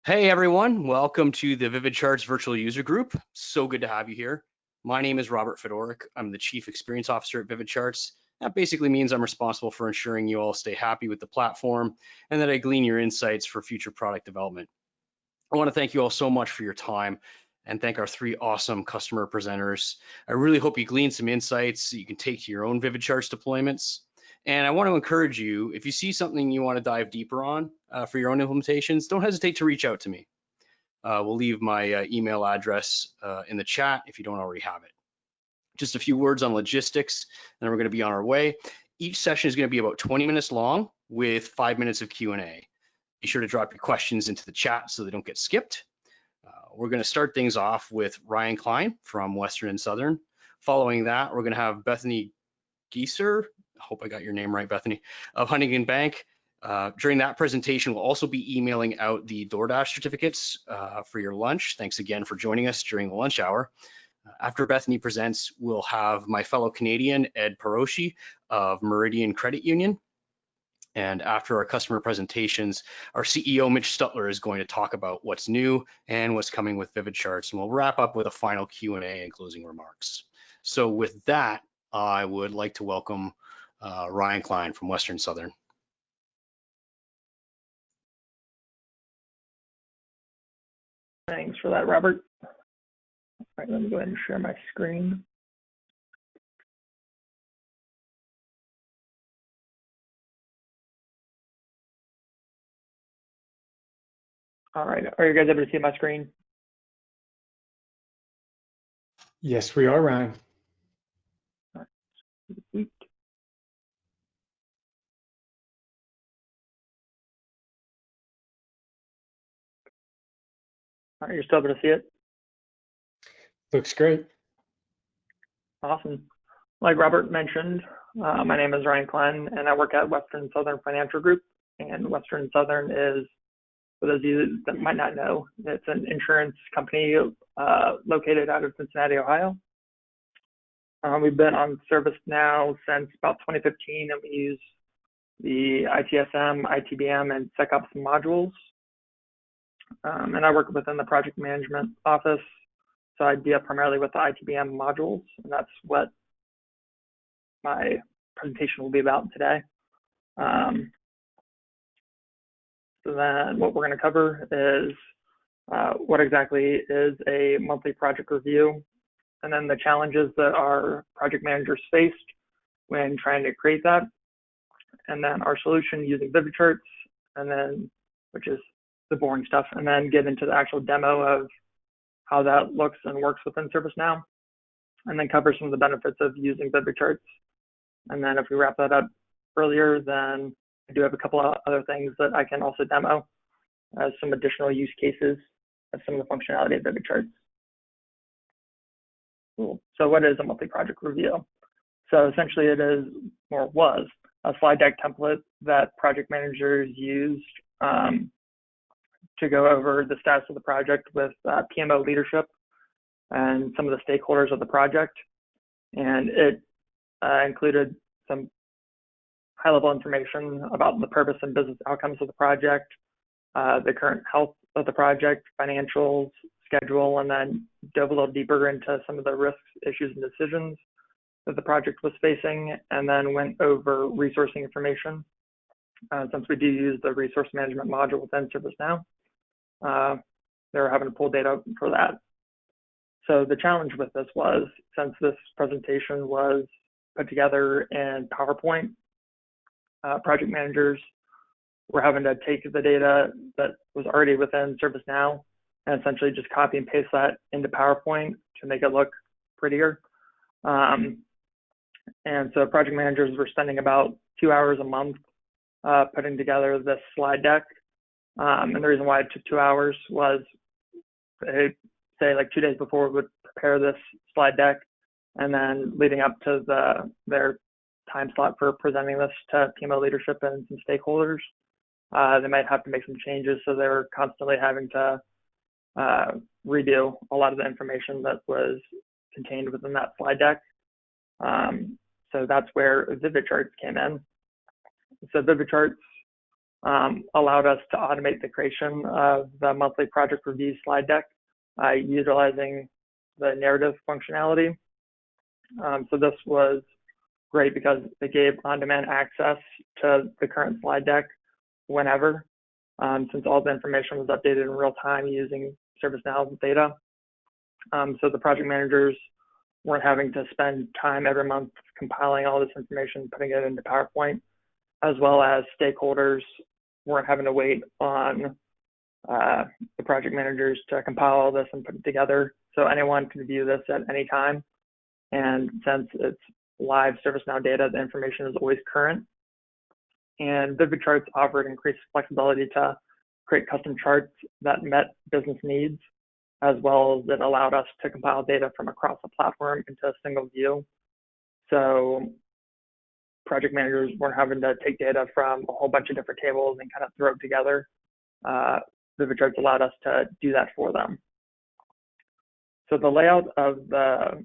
Hey everyone, welcome to the VividCharts virtual user group. So good to have you here. My name is Robert Fedoruk. I'm the Chief Experience Officer at VividCharts. That basically means I'm responsible for ensuring you all stay happy with the platform and that I glean your insights for future product development. I want to thank you all so much for your time and thank our three awesome customer presenters. I really hope you glean some insights that you can take to your own VividCharts deployments. And I want to encourage you, if you see something you want to dive deeper on for your own implementations, don't hesitate to reach out to me. We'll leave my email address in the chat if you don't already have it. Just a few words on logistics, and then we're going to be on our way. Each session is going to be about 20 minutes long with 5 minutes of Q&A. Be sure to drop your questions into the chat so they don't get skipped. We're going to start things off with Ryan Klein from Western and Southern. Following that, we're going to have Bethany Geiser, I hope I got your name right, Bethany, of Huntington Bank. During that presentation, we'll also be emailing out the DoorDash certificates for your lunch. Thanks again for joining us during the lunch hour. After Bethany presents, we'll have my fellow Canadian, Ed Paroschy of Meridian Credit Union. And after our customer presentations, our CEO, Mitch Stutler, is going to talk about what's new and what's coming with VividCharts. And we'll wrap up with a final Q&A and closing remarks. So with that, I would like to welcome Ryan Klein from Western Southern. Thanks for that, Robert. All right, let me go ahead and share my screen. All right, are you guys able to see my screen? Yes, we are, Ryan. All right. All right, you're still able to see it? Looks great. Awesome. Like Robert mentioned, my name is Ryan Klein, and I work at Western Southern Financial Group. And Western Southern is, for those of you that might not know, it's an insurance company located out of Cincinnati, Ohio. We've been on ServiceNow since about 2015, and we use the ITSM, ITBM, and SecOps modules. And I work within the project management office, so I deal primarily with the ITBM modules, and that's what my presentation will be about today. So then what we're going to cover is what exactly is a monthly project review, and then the challenges that our project managers faced when trying to create that, and then our solution using VividCharts, and then, which is the boring stuff, and then get into the actual demo of how that looks and works within ServiceNow, and then cover some of the benefits of using VividCharts. And then if we wrap that up earlier, then I do have a couple of other things that I can also demo as some additional use cases of some of the functionality of VividCharts. Cool. So what is a monthly project review? So essentially it is, or was, a slide deck template that project managers used to go over the status of the project with PMO leadership and some of the stakeholders of the project. And it included some high-level information about the purpose and business outcomes of the project, the current health of the project, financials, schedule, and then dove a little deeper into some of the risks, issues, and decisions that the project was facing, and then went over resourcing information. Since we do use the resource management module within ServiceNow, they were having to pull data for that. So the challenge with this was, since this presentation was put together in PowerPoint, project managers were having to take the data that was already within ServiceNow and essentially just copy and paste that into PowerPoint to make it look prettier. And so project managers were spending about 2 hours a month putting together this slide deck. And the reason why it took 2 hours was, say like 2 days before we would prepare this slide deck, and then leading up to their time slot for presenting this to PMO leadership and some stakeholders, they might have to make some changes. So they were constantly having to redo a lot of the information that was contained within that slide deck. So that's where VividCharts came in. So VividCharts allowed us to automate the creation of the monthly project review slide deck utilizing the narrative functionality. So this was great because it gave on-demand access to the current slide deck whenever, since all the information was updated in real time using ServiceNow data. So the project managers weren't having to spend time every month compiling all this information, putting it into PowerPoint, as well as stakeholders weren't having to wait on the project managers to compile all this and put it together. So anyone can view this at any time. And since it's live ServiceNow data, the information is always current. And VividCharts offered increased flexibility to create custom charts that met business needs, as well as it allowed us to compile data from across the platform into a single view. So project managers weren't having to take data from a whole bunch of different tables and kind of throw it together. VividCharts allowed us to do that for them. So the layout of the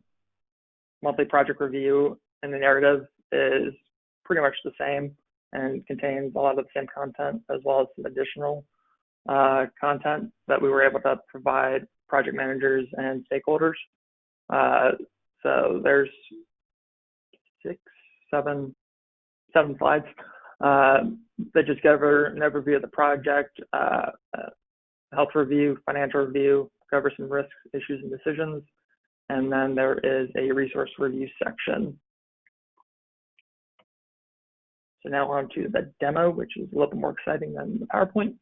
monthly project review and the narrative is pretty much the same and contains a lot of the same content, as well as some additional content that we were able to provide project managers and stakeholders. So there's seven slides that just cover an overview of the project, health review, financial review, cover some risks, issues, and decisions. And then there is a resource review section. So now on to the demo, which is a little bit more exciting than the PowerPoint.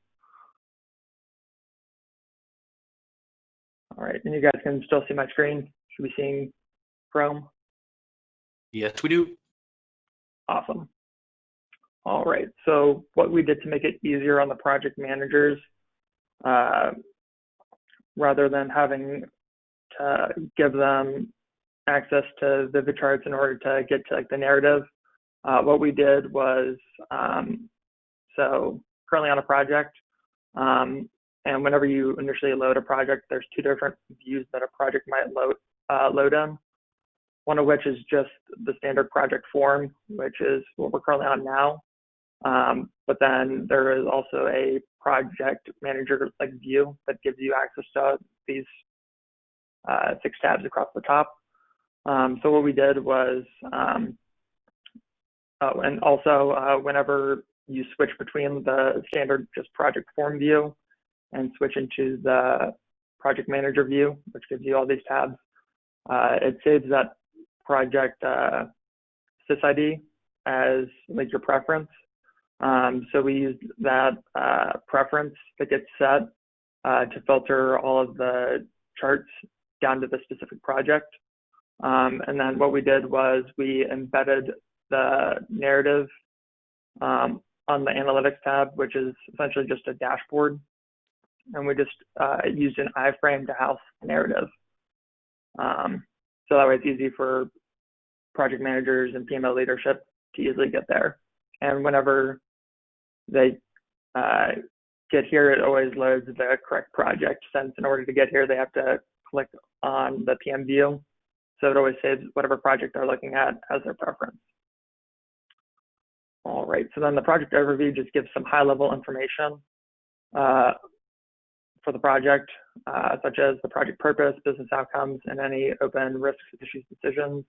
All right, and you guys can still see my screen. Should be seeing Chrome. Yes, we do. Awesome. All right, so what we did to make it easier on the project managers, rather than having to give them access to VividCharts in order to get to like the narrative, what we did was, so currently on a project, and whenever you initially load a project, there's two different views that a project might load in. One of which is just the standard project form, which is what we're currently on now. But then there is also a project manager like view that gives you access to these 6 tabs across the top. So what we did was, and also whenever you switch between the standard just project form view and switch into the project manager view, which gives you all these tabs, it saves that project sysid as like your preference. So we used that preference that gets set to filter all of the charts down to the specific project. And then what we did was we embedded the narrative on the analytics tab, which is essentially just a dashboard. And we just used an iframe to house the narrative. So that way it's easy for project managers and PMO leadership to easily get there. And whenever they get here, it always loads the correct project, since in order to get here, they have to click on the PM view. So it always saves whatever project they're looking at as their preference. All right, so then the project overview just gives some high-level information for the project, such as the project purpose, business outcomes, and any open risks, issues, decisions,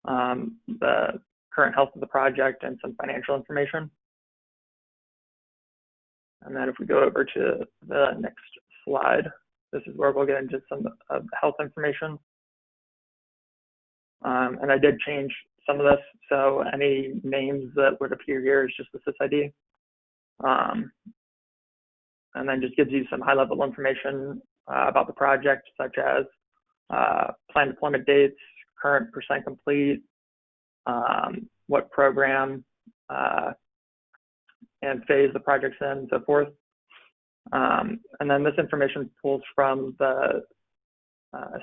the current health of the project, and some financial information. And then if we go over to the next slide, this is where we'll get into some of the health information. And I did change some of this, so any names that would appear here is just the sysid. And then just gives you some high-level information about the project, such as planned deployment dates, current % complete, what program and phase the project's in, and so forth. And then this information pulls from the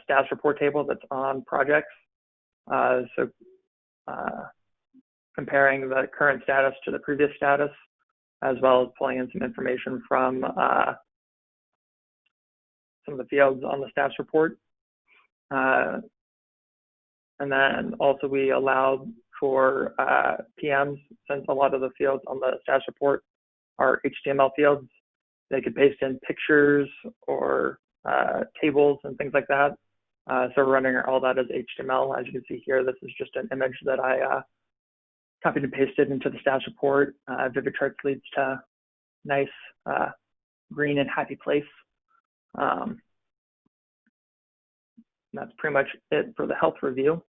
status report table that's on projects. So comparing the current status to the previous status, as well as pulling in some information from some of the fields on the status report. And then also we allowed for PMs, since a lot of the fields on the status report our HTML fields. They could paste in pictures or tables and things like that. So we're running all that as HTML. As you can see here, this is just an image that I copied and pasted into the status report. VividCharts leads to nice green and happy place. That's pretty much it for the health review.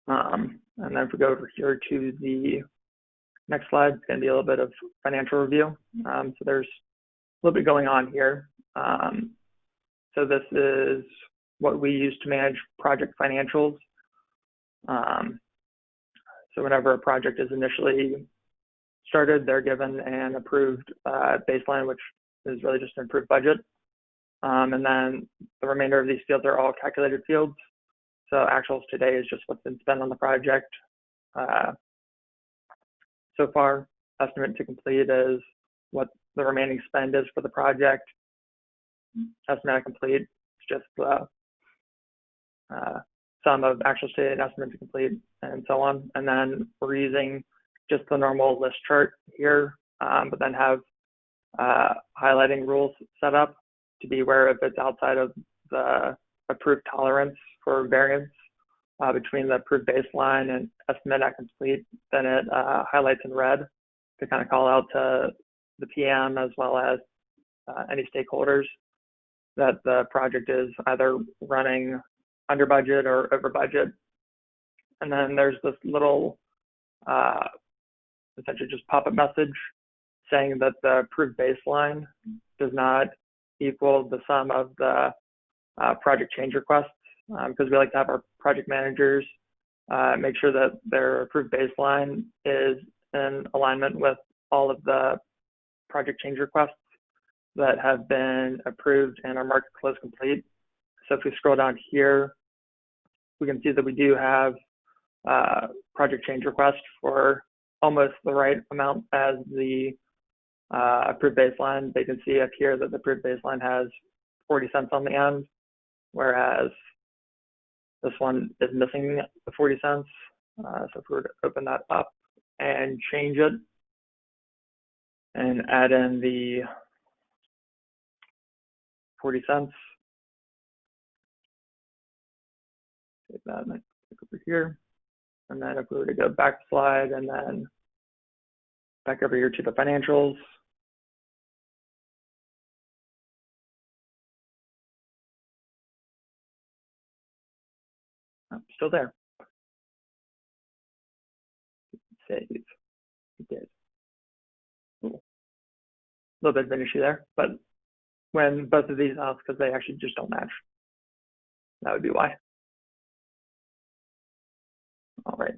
And then if we go over here to the next slide, it's going to be a little bit of financial review. So there's a little bit going on here. So this is what we use to manage project financials. So whenever a project is initially started, they're given an approved baseline, which is really just an approved budget. And then the remainder of these fields are all calculated fields. So actuals today is just what's been spent on the project so far. Estimate to complete is what the remaining spend is for the project. Estimate to complete is just the sum of actuals today and estimate to complete, and so on. And then we're using just the normal list chart here, but then have highlighting rules set up to be aware if it's outside of the approved tolerance for variance between the approved baseline and estimate at complete, then it highlights in red to kind of call out to the PM as well as any stakeholders that the project is either running under budget or over budget. And then there's this little essentially just pop-up message saying that the approved baseline does not equal the sum of the project change requests, because we like to have our project managers make sure that their approved baseline is in alignment with all of the project change requests that have been approved and are marked close complete. So if we scroll down here, we can see that we do have project change requests for almost the right amount as the approved baseline. They can see up here that the approved baseline has 40 cents on the end, whereas this one is missing the 40 cents. So if we were to open that up and change it and add in the 40 cents, take that and click over here. And then if we were to go back a slide and then back over here to the financials, still there. Save. It did. Cool. A little bit of an issue there, but when both of these out, because they actually just don't match, that would be why. All right,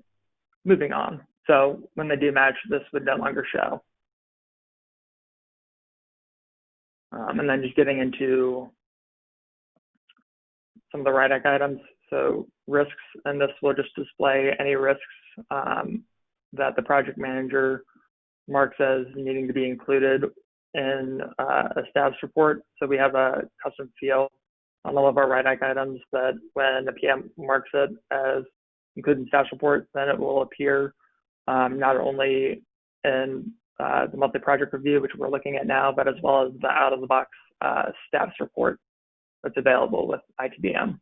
moving on. So when they do match, this would no longer show. And then just getting into some of the RIDAC items. So risks, and this will just display any risks that the project manager marks as needing to be included in a status report. So we have a custom field on all of our RIDAC items that when the PM marks it as included in status report, then it will appear not only in the monthly project review, which we're looking at now, but as well as the out-of-the-box status report that's available with ITBM.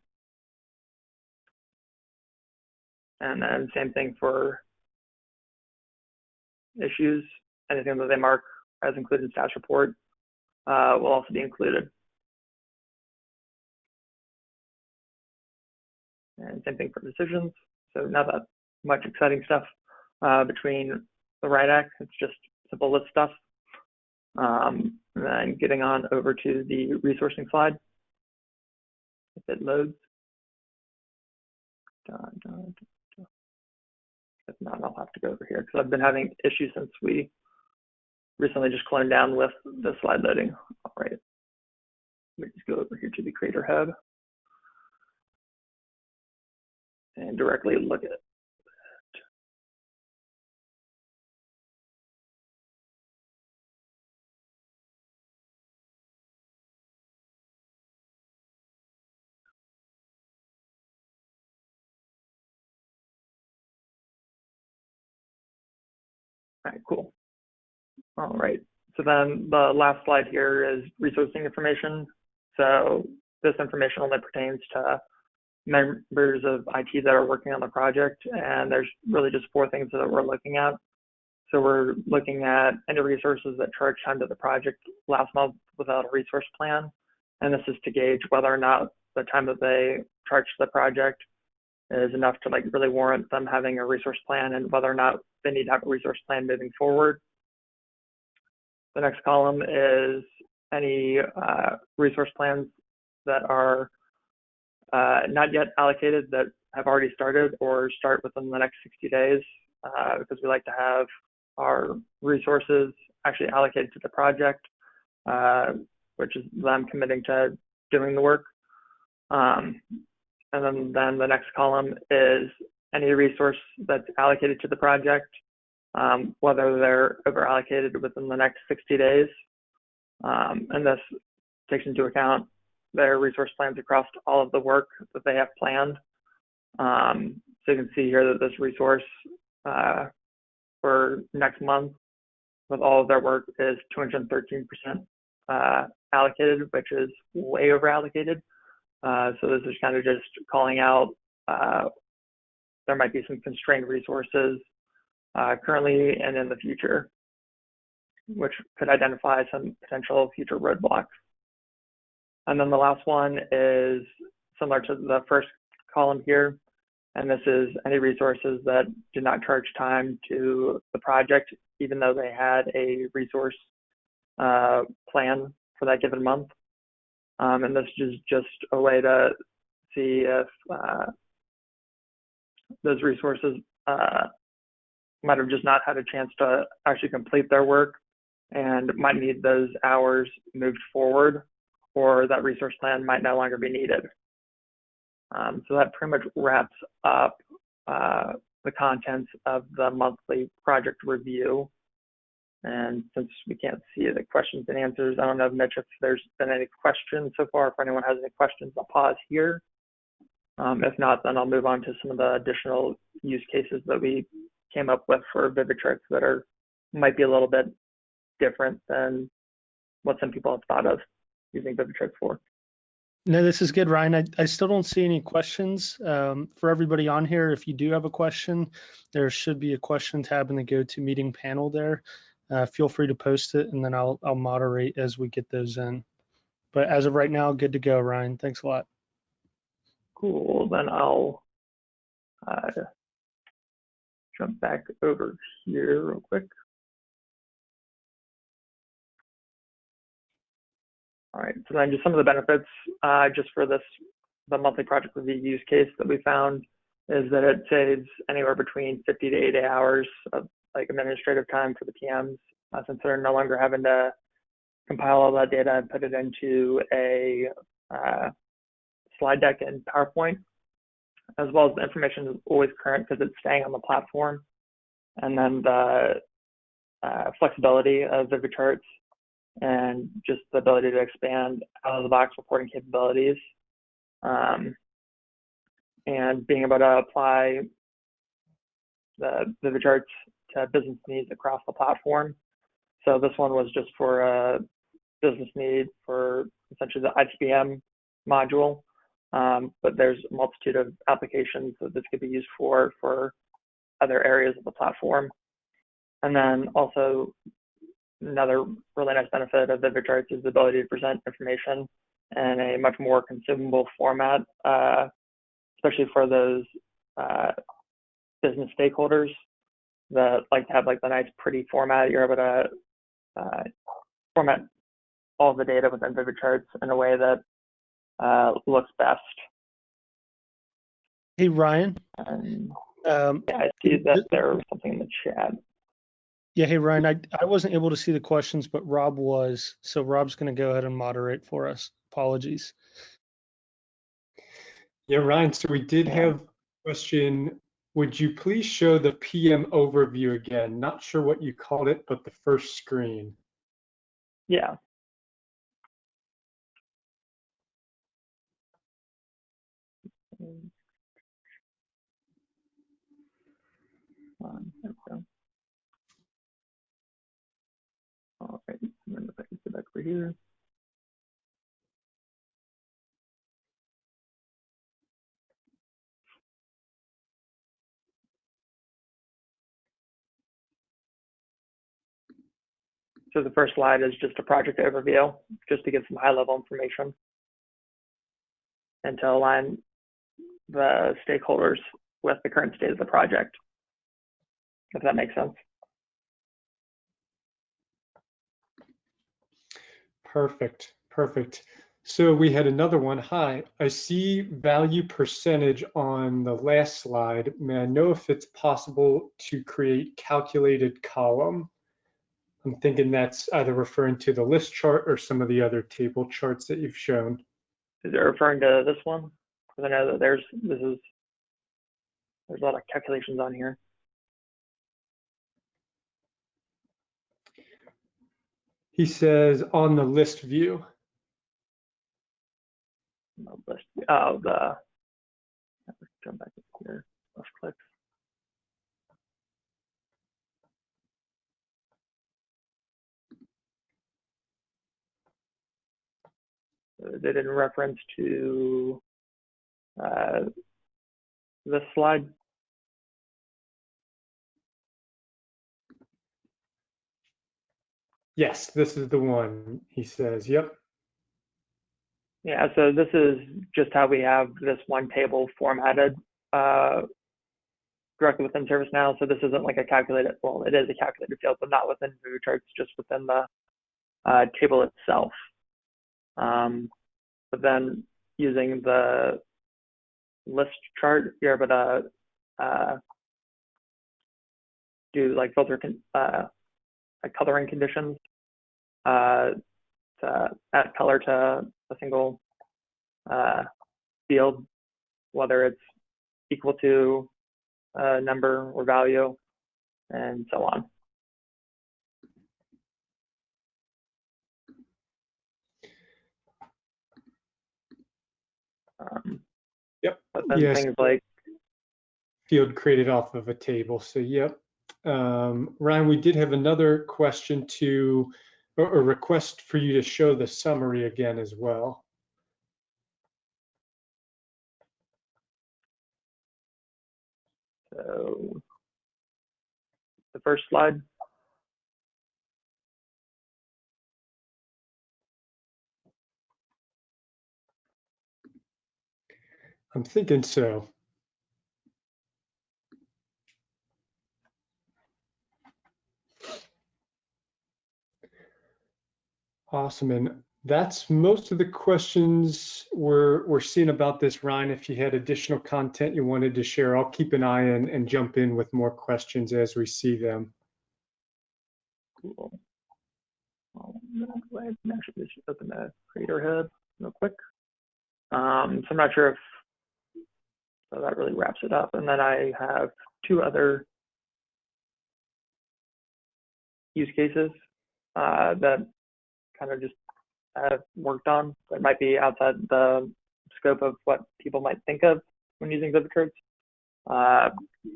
And then same thing for issues. Anything that they mark as included in status report will also be included. And same thing for decisions. So not that much exciting stuff between the RIDAC. It's just simple list stuff. And then getting on over to the resourcing slide. If it loads. If not, I'll have to go over here because I've been having issues since we recently just cloned down with the slide loading. All right. Let me just go over here to the Creator Hub and directly look at it. All right, cool. All right, So then the last slide here is resourcing information. So this information only pertains to members of IT that are working on the project, and there's really just 4 things that we're looking at. So we're looking at any resources that charge time to the project last month without a resource plan, and this is to gauge whether or not the time that they charge to the project is enough to like really warrant them having a resource plan, and whether or not they need to have a resource plan moving forward. The next column is any resource plans that are not yet allocated that have already started or start within the next 60 days, because we like to have our resources actually allocated to the project, which is them committing to doing the work. And then the next column is any resource that's allocated to the project, whether they're over allocated within the next 60 days. And this takes into account their resource plans across all of the work that they have planned. So you can see here that this resource for next month with all of their work is 213% allocated, which is way over allocated. So this is kind of just calling out there might be some constrained resources currently and in the future, which could identify some potential future roadblocks. And then the last one is similar to the first column here, and this is any resources that do not charge time to the project, even though they had a resource plan for that given month. And this is just a way to see if those resources might have just not had a chance to actually complete their work and might need those hours moved forward, or that resource plan might no longer be needed. So that pretty much wraps up the contents of the monthly project review. And since we can't see the questions and answers, I don't know, Mitch, if there's been any questions so far. If anyone has any questions, I'll pause here. If not, then I'll move on to some of the additional use cases that we came up with for VividCharts that might be a little bit different than what some people have thought of using VividCharts for. No, this is good, Ryan. I still don't see any questions. For everybody on here, if you do have a question, there should be a question tab in the GoToMeeting panel there. Feel free to post it, and then I'll moderate as we get those in. But as of right now, good to go, Ryan. Thanks a lot. Cool. Then I'll jump back over here real quick. All right, so then just some of the benefits just for the monthly project review use case that we found is that it saves anywhere between 50 to 80 hours of like administrative time for the PMs, since they're no longer having to compile all that data and put it into a slide deck in PowerPoint, as well as the information is always current because it's staying on the platform. And then the flexibility of VividCharts and just the ability to expand out of the box reporting capabilities, and being able to apply the VividCharts to business needs across the platform. So this one was just for a business need for essentially the ITBM module, but there's a multitude of applications that this could be used for other areas of the platform. And then also another really nice benefit of VividCharts is the ability to present information in a much more consumable format, especially for those business stakeholders that like to have like the nice pretty format. You're able to format all the data within VividCharts in a way that looks best. Hey, Ryan. Yeah, I see that there was something in the chat. Yeah, hey, Ryan, I wasn't able to see the questions, but Rob was. So Rob's going to go ahead and moderate for us. Apologies. Yeah, Ryan, so we did have a question. Would you please show the PM overview again? Not sure what you called it, but the first screen. Yeah. There we go. All right. And then if I can go back over here. So the first slide is just a project overview, just to give some high-level information and to align the stakeholders with the current state of the project, if that makes sense. Perfect, perfect. So we had another one. Hi, I see value percentage on the last slide. May I know if it's possible to create calculated column? I'm thinking that's either referring to the list chart or some of the other table charts that you've shown. Is it referring to this one? Because I know that there's a lot of calculations on here. He says on the list view. Oh, jump back here. Left click. Is it in reference to this slide? Yes, this is the one, he says. Yep. Yeah, so this is just how we have this one table formatted directly within ServiceNow. So this isn't like a calculated, well, it is a calculated field, but not within VividCharts, just within the table itself. But then using the list chart, you're able to do like filter, like coloring conditions to add color to a single field, whether it's equal to a number or value, and so on. Yep. But then yes. things like Field created off of a table. So, yep. Ryan, we did have another question or a request for you to show the summary again as well. So the first slide. I'm thinking so. Awesome. And that's most of the questions we're seeing about this, Ryan. If you had additional content you wanted to share, I'll keep an eye and jump in with more questions as we see them. Cool. Well, go ahead and actually just open the creator head real quick. So I'm not sure if, so that really wraps it up. And then I have two other use cases that kind of just have worked on that might be outside the scope of what people might think of when using VividCharts,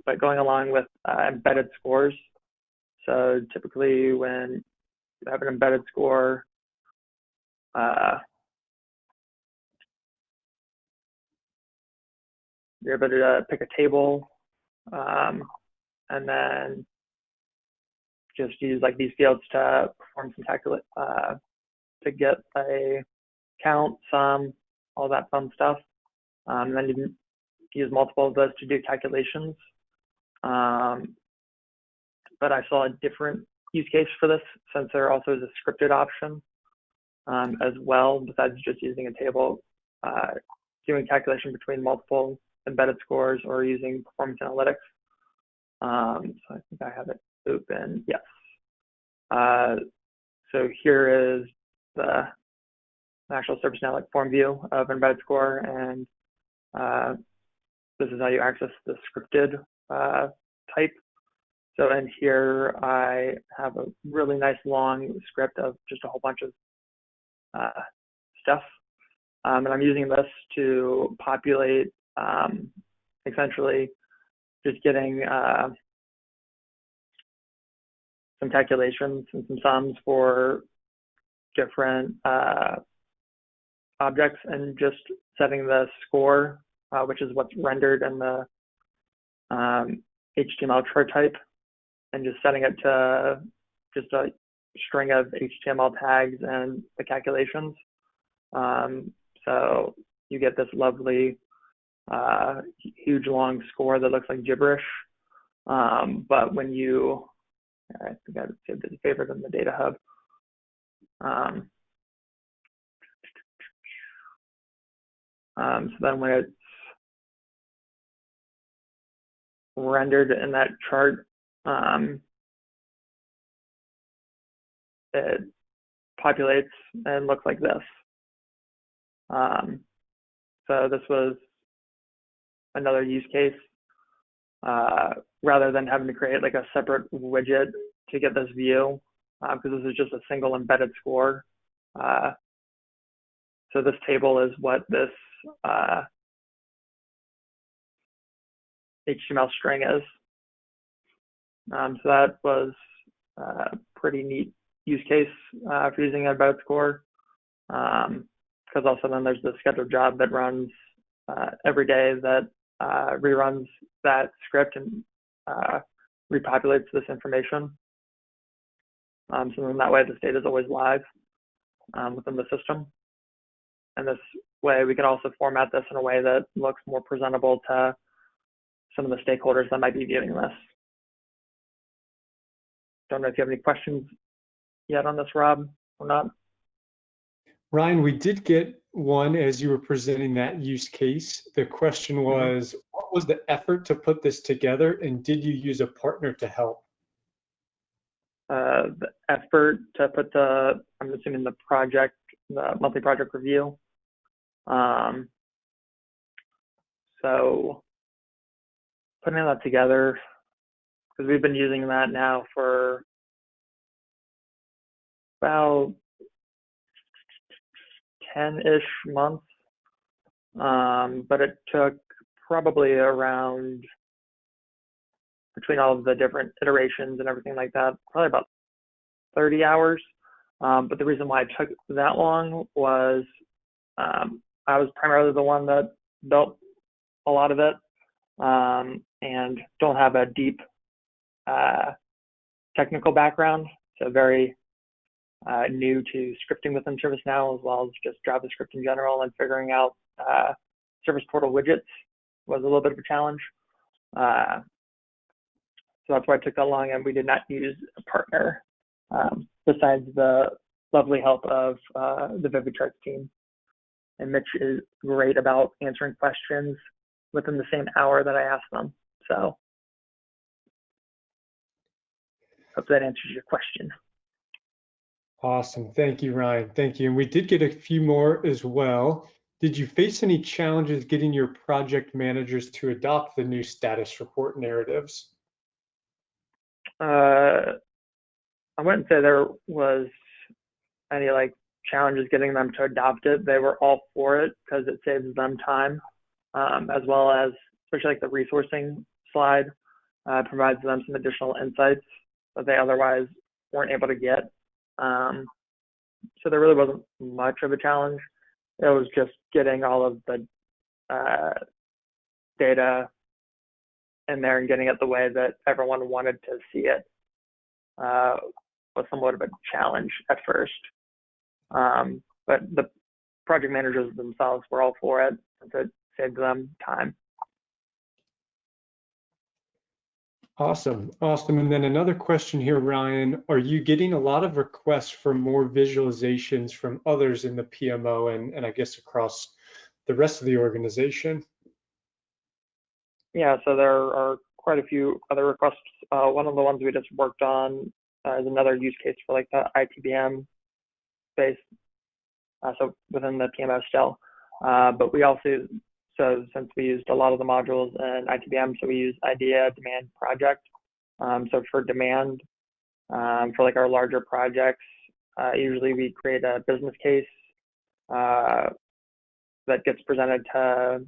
but going along with embedded scores. So typically when you have an embedded score, you're able to pick a table and then just use like these fields to perform some calculate to get a count, sum, all that fun stuff. And then you can use multiple of those to do calculations. But I saw a different use case for this since there also is a scripted option as well, besides just using a table, doing calculation between multiple embedded scores or using performance analytics. So I think I have it open. Yes. So here is the actual ServiceNow like form view of embedded score, and this is how you access the scripted type. So in here, I have a really nice long script of just a whole bunch of stuff. And I'm using this to populate essentially just getting some calculations and some sums for different objects and just setting the score, which is what's rendered in the HTML chart type, and just setting it to just a string of HTML tags and the calculations. So you get this lovely, huge long score that looks like gibberish. But when you, I think I saved it as a favorite in the data hub. So then when it's rendered in that chart, it populates and looks like this. So this was another use case. Rather than having to create like a separate widget to get this view, because this is just a single embedded score. So this table is what this HTML string is. So that was a pretty neat use case for using an embedded score. Because also then there's the scheduled job that runs every day that reruns that script and repopulates this information. So then that way this data is always live within the system. And this way we can also format this in a way that looks more presentable to some of the stakeholders that might be viewing this. Don't know if you have any questions yet on this, Rob, or not. Ryan, we did get one as you were presenting that use case. The question was, what was the effort to put this together, and did you use a partner to help? The effort to put the, I'm assuming the project, the monthly project review. So putting that together, because we've been using that now for about 10-ish months, but it took probably around, between all of the different iterations and everything like that, probably about 30 hours. But the reason why it took that long was I was primarily the one that built a lot of it, and don't have a deep technical background, so very new to scripting within ServiceNow, as well as just JavaScript in general, and figuring out service portal widgets was a little bit of a challenge. So that's why it took that long, and we did not use a partner besides the lovely help of the VividCharts team. And Mitch is great about answering questions within the same hour that I asked them. So hope that answers your question. Awesome. Thank you, Ryan. Thank you. And we did get a few more as well. Did you face any challenges getting your project managers to adopt the new status report narratives? I wouldn't say there was any like challenges getting them to adopt it. They were all for it because it saves them time, as well as, especially like the resourcing slide, provides them some additional insights that they otherwise weren't able to get. So there really wasn't much of a challenge. It was just getting all of the data in there and getting it the way that everyone wanted to see it. Was somewhat of a challenge at first. But the project managers themselves were all for it, so it saved them time. Awesome. Awesome. And then another question here, Ryan, are you getting a lot of requests for more visualizations from others in the PMO and I guess across the rest of the organization? Yeah, so there are quite a few other requests. One of the ones we just worked on is another use case for like the ITBM space, so within the PMO still. But we also, so since we used a lot of the modules in ITBM, so we use idea, demand, project. So for demand, for like our larger projects, usually we create a business case that gets presented to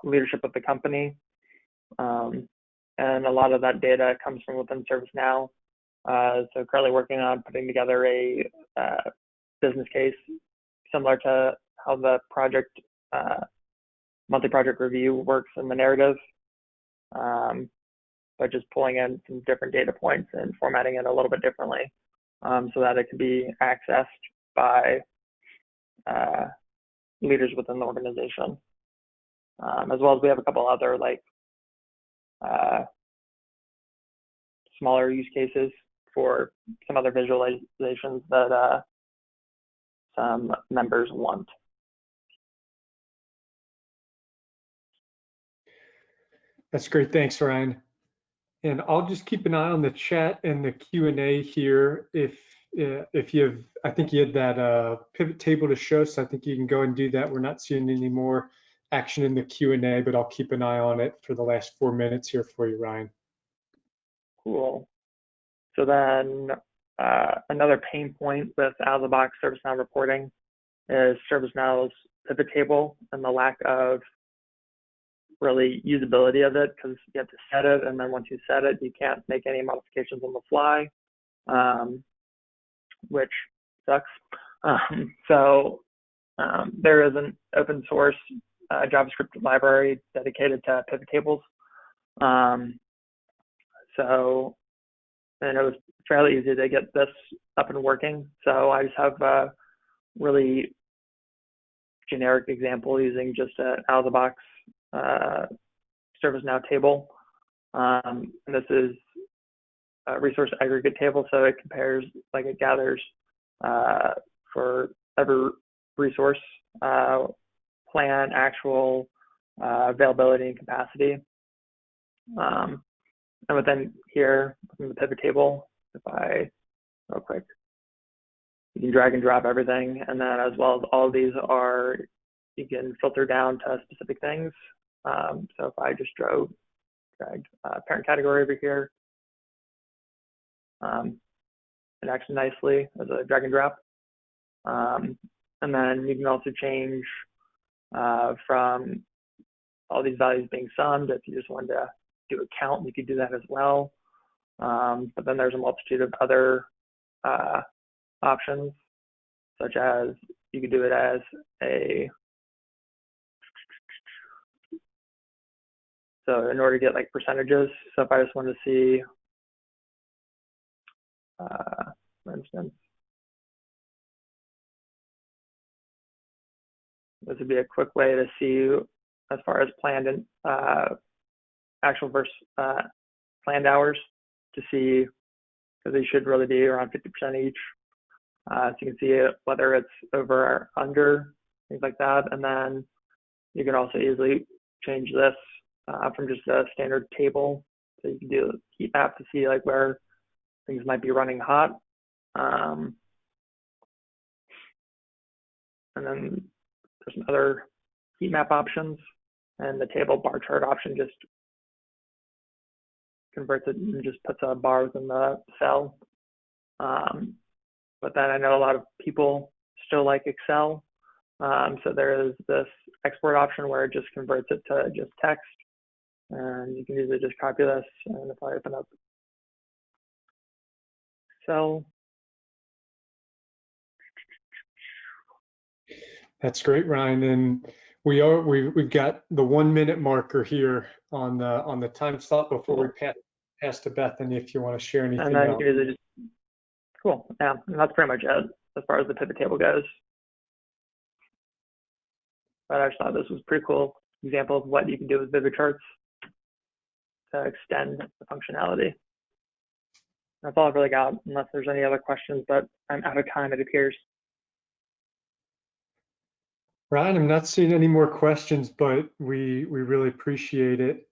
leadership of the company. And a lot of that data comes from within ServiceNow. So currently working on putting together a business case similar to how the project monthly project review works in the narrative, but just pulling in some different data points and formatting it a little bit differently, so that it can be accessed by leaders within the organization. As well as we have a couple other like smaller use cases for some other visualizations that some members want. That's great. Thanks, Ryan. And I'll just keep an eye on the chat and the Q&A here. If you have, I think you had that pivot table to show, so I think you can go and do that. We're not seeing any more action in the Q&A, but I'll keep an eye on it for the last 4 minutes here for you, Ryan. Cool. So then another pain point with out-of-the-box ServiceNow reporting is ServiceNow's pivot table and the lack of really usability of it, because you have to set it, and then once you set it, you can't make any modifications on the fly, which sucks. There is an open source JavaScript library dedicated to pivot tables. And it was fairly easy to get this up and working. So I just have a really generic example using just an out-of-the-box ServiceNow table. And this is a resource aggregate table, so it compares, like it gathers for every resource, plan, actual, availability, and capacity. And within here, within the pivot table, if I, real quick, you can drag and drop everything. And then as well as all of these are, you can filter down to specific things. So if I just dragged parent category over here, it acts nicely as a drag and drop. And then you can also change from all these values being summed. If you just wanted to do a count, you could do that as well. But then there's a multitude of other options, such as you could do it as a, so in order to get like percentages, so if I just want to see, for instance, this would be a quick way to see as far as planned and actual versus planned hours, to see, because they should really be around 50% each. So you can see it, whether it's over or under, things like that. And then you can also easily change this from just a standard table. So you can do a heat map to see like where things might be running hot. And then there's some other heat map options, and the table bar chart option just converts it and just puts a bar within the cell. But then I know a lot of people still like Excel. So there is this export option where it just converts it to just text. And you can usually just copy this. And if I open up Excel. That's great, Ryan. And we've got the 1 minute marker here on the time slot before we pass to Bethany, if you want to share anything and then else. you can usually just, cool. Yeah, and that's pretty much it as far as the pivot table goes. But I just thought this was a pretty cool example of what you can do with VividCharts to extend the functionality. That's all I've really got, unless there's any other questions, but I'm out of time, it appears. Ryan, I'm not seeing any more questions, but we really appreciate it.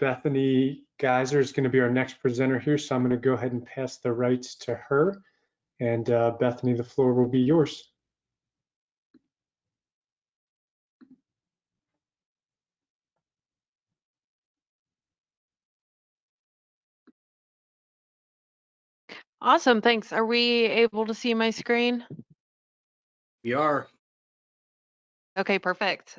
Bethany Geiser is going to be our next presenter here, so I'm going to go ahead and pass the rights to her. And Bethany, the floor will be yours. Awesome, thanks. Are we able to see my screen? We are. Okay, perfect.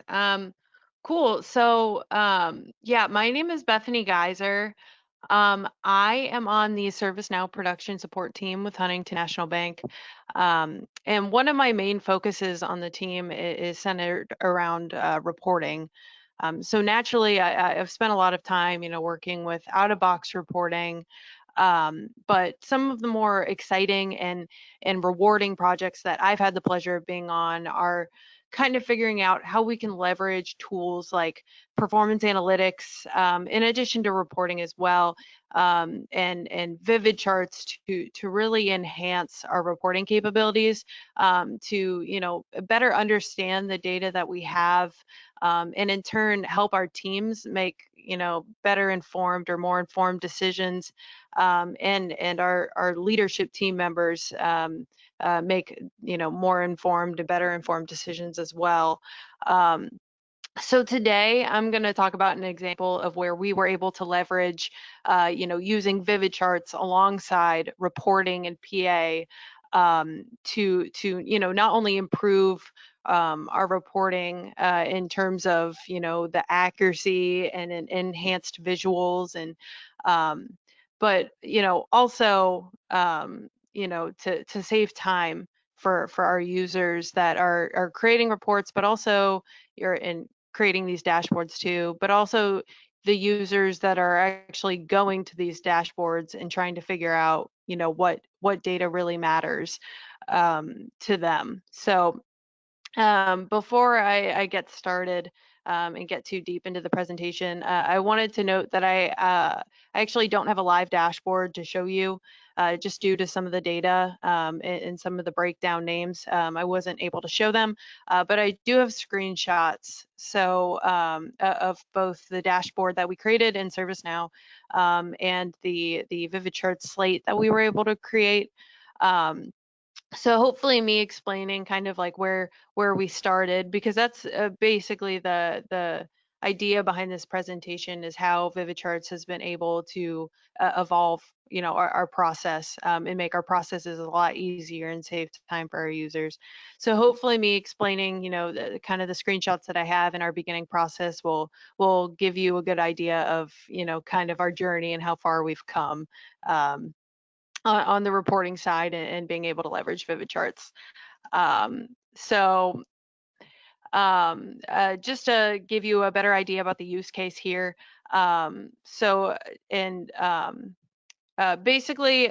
Cool. So yeah, my name is Bethany Geiser. I am on the ServiceNow production support team with Huntington National Bank. And one of my main focuses on the team is centered around reporting. So naturally, I've spent a lot of time, working with out-of-box reporting. But some of the more exciting and rewarding projects that I've had the pleasure of being on are kind of figuring out how we can leverage tools like performance analytics, in addition to reporting as well, and VividCharts to really enhance our reporting capabilities, to better understand the data that we have, and in turn help our teams make better informed or more informed decisions, and our leadership team members make more informed and better informed decisions as well. So today I'm going to talk about an example of where we were able to leverage, using VividCharts alongside reporting and PA, to not only improve our reporting in terms of the accuracy and enhanced visuals, and but also to save time for our users that are creating reports, but also you're in creating these dashboards too, but also the users that are actually going to these dashboards and trying to figure out what data really matters to them. So before I get started and get too deep into the presentation, I wanted to note that I actually don't have a live dashboard to show you, just due to some of the data and some of the breakdown names. I wasn't able to show them, but I do have screenshots of both the dashboard that we created in ServiceNow, and the VividCharts slate that we were able to create. So hopefully me explaining kind of like where we started, because that's basically the idea behind this presentation, is how VividCharts has been able to evolve our process, and make our processes a lot easier and save time for our users. So hopefully me explaining the kind of the screenshots that I have in our beginning process will give you a good idea of kind of our journey and how far we've come on the reporting side, and being able to leverage VividCharts. So just to give you a better idea about the use case here. Basically,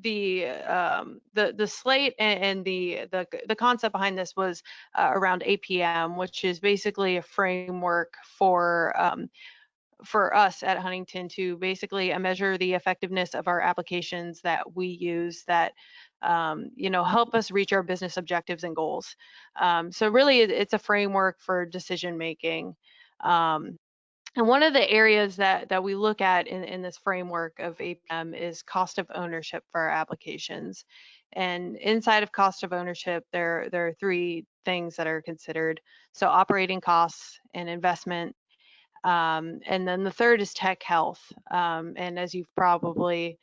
the slate and the concept behind this was around APM, which is basically a framework for us at Huntington to basically measure the effectiveness of our applications that we use that help us reach our business objectives and goals. So really it's a framework for decision making. And one of the areas that we look at in this framework of APM is cost of ownership for our applications. And inside of cost of ownership, there are three things that are considered. So operating costs and investment, and then the third is tech health. And as you've probably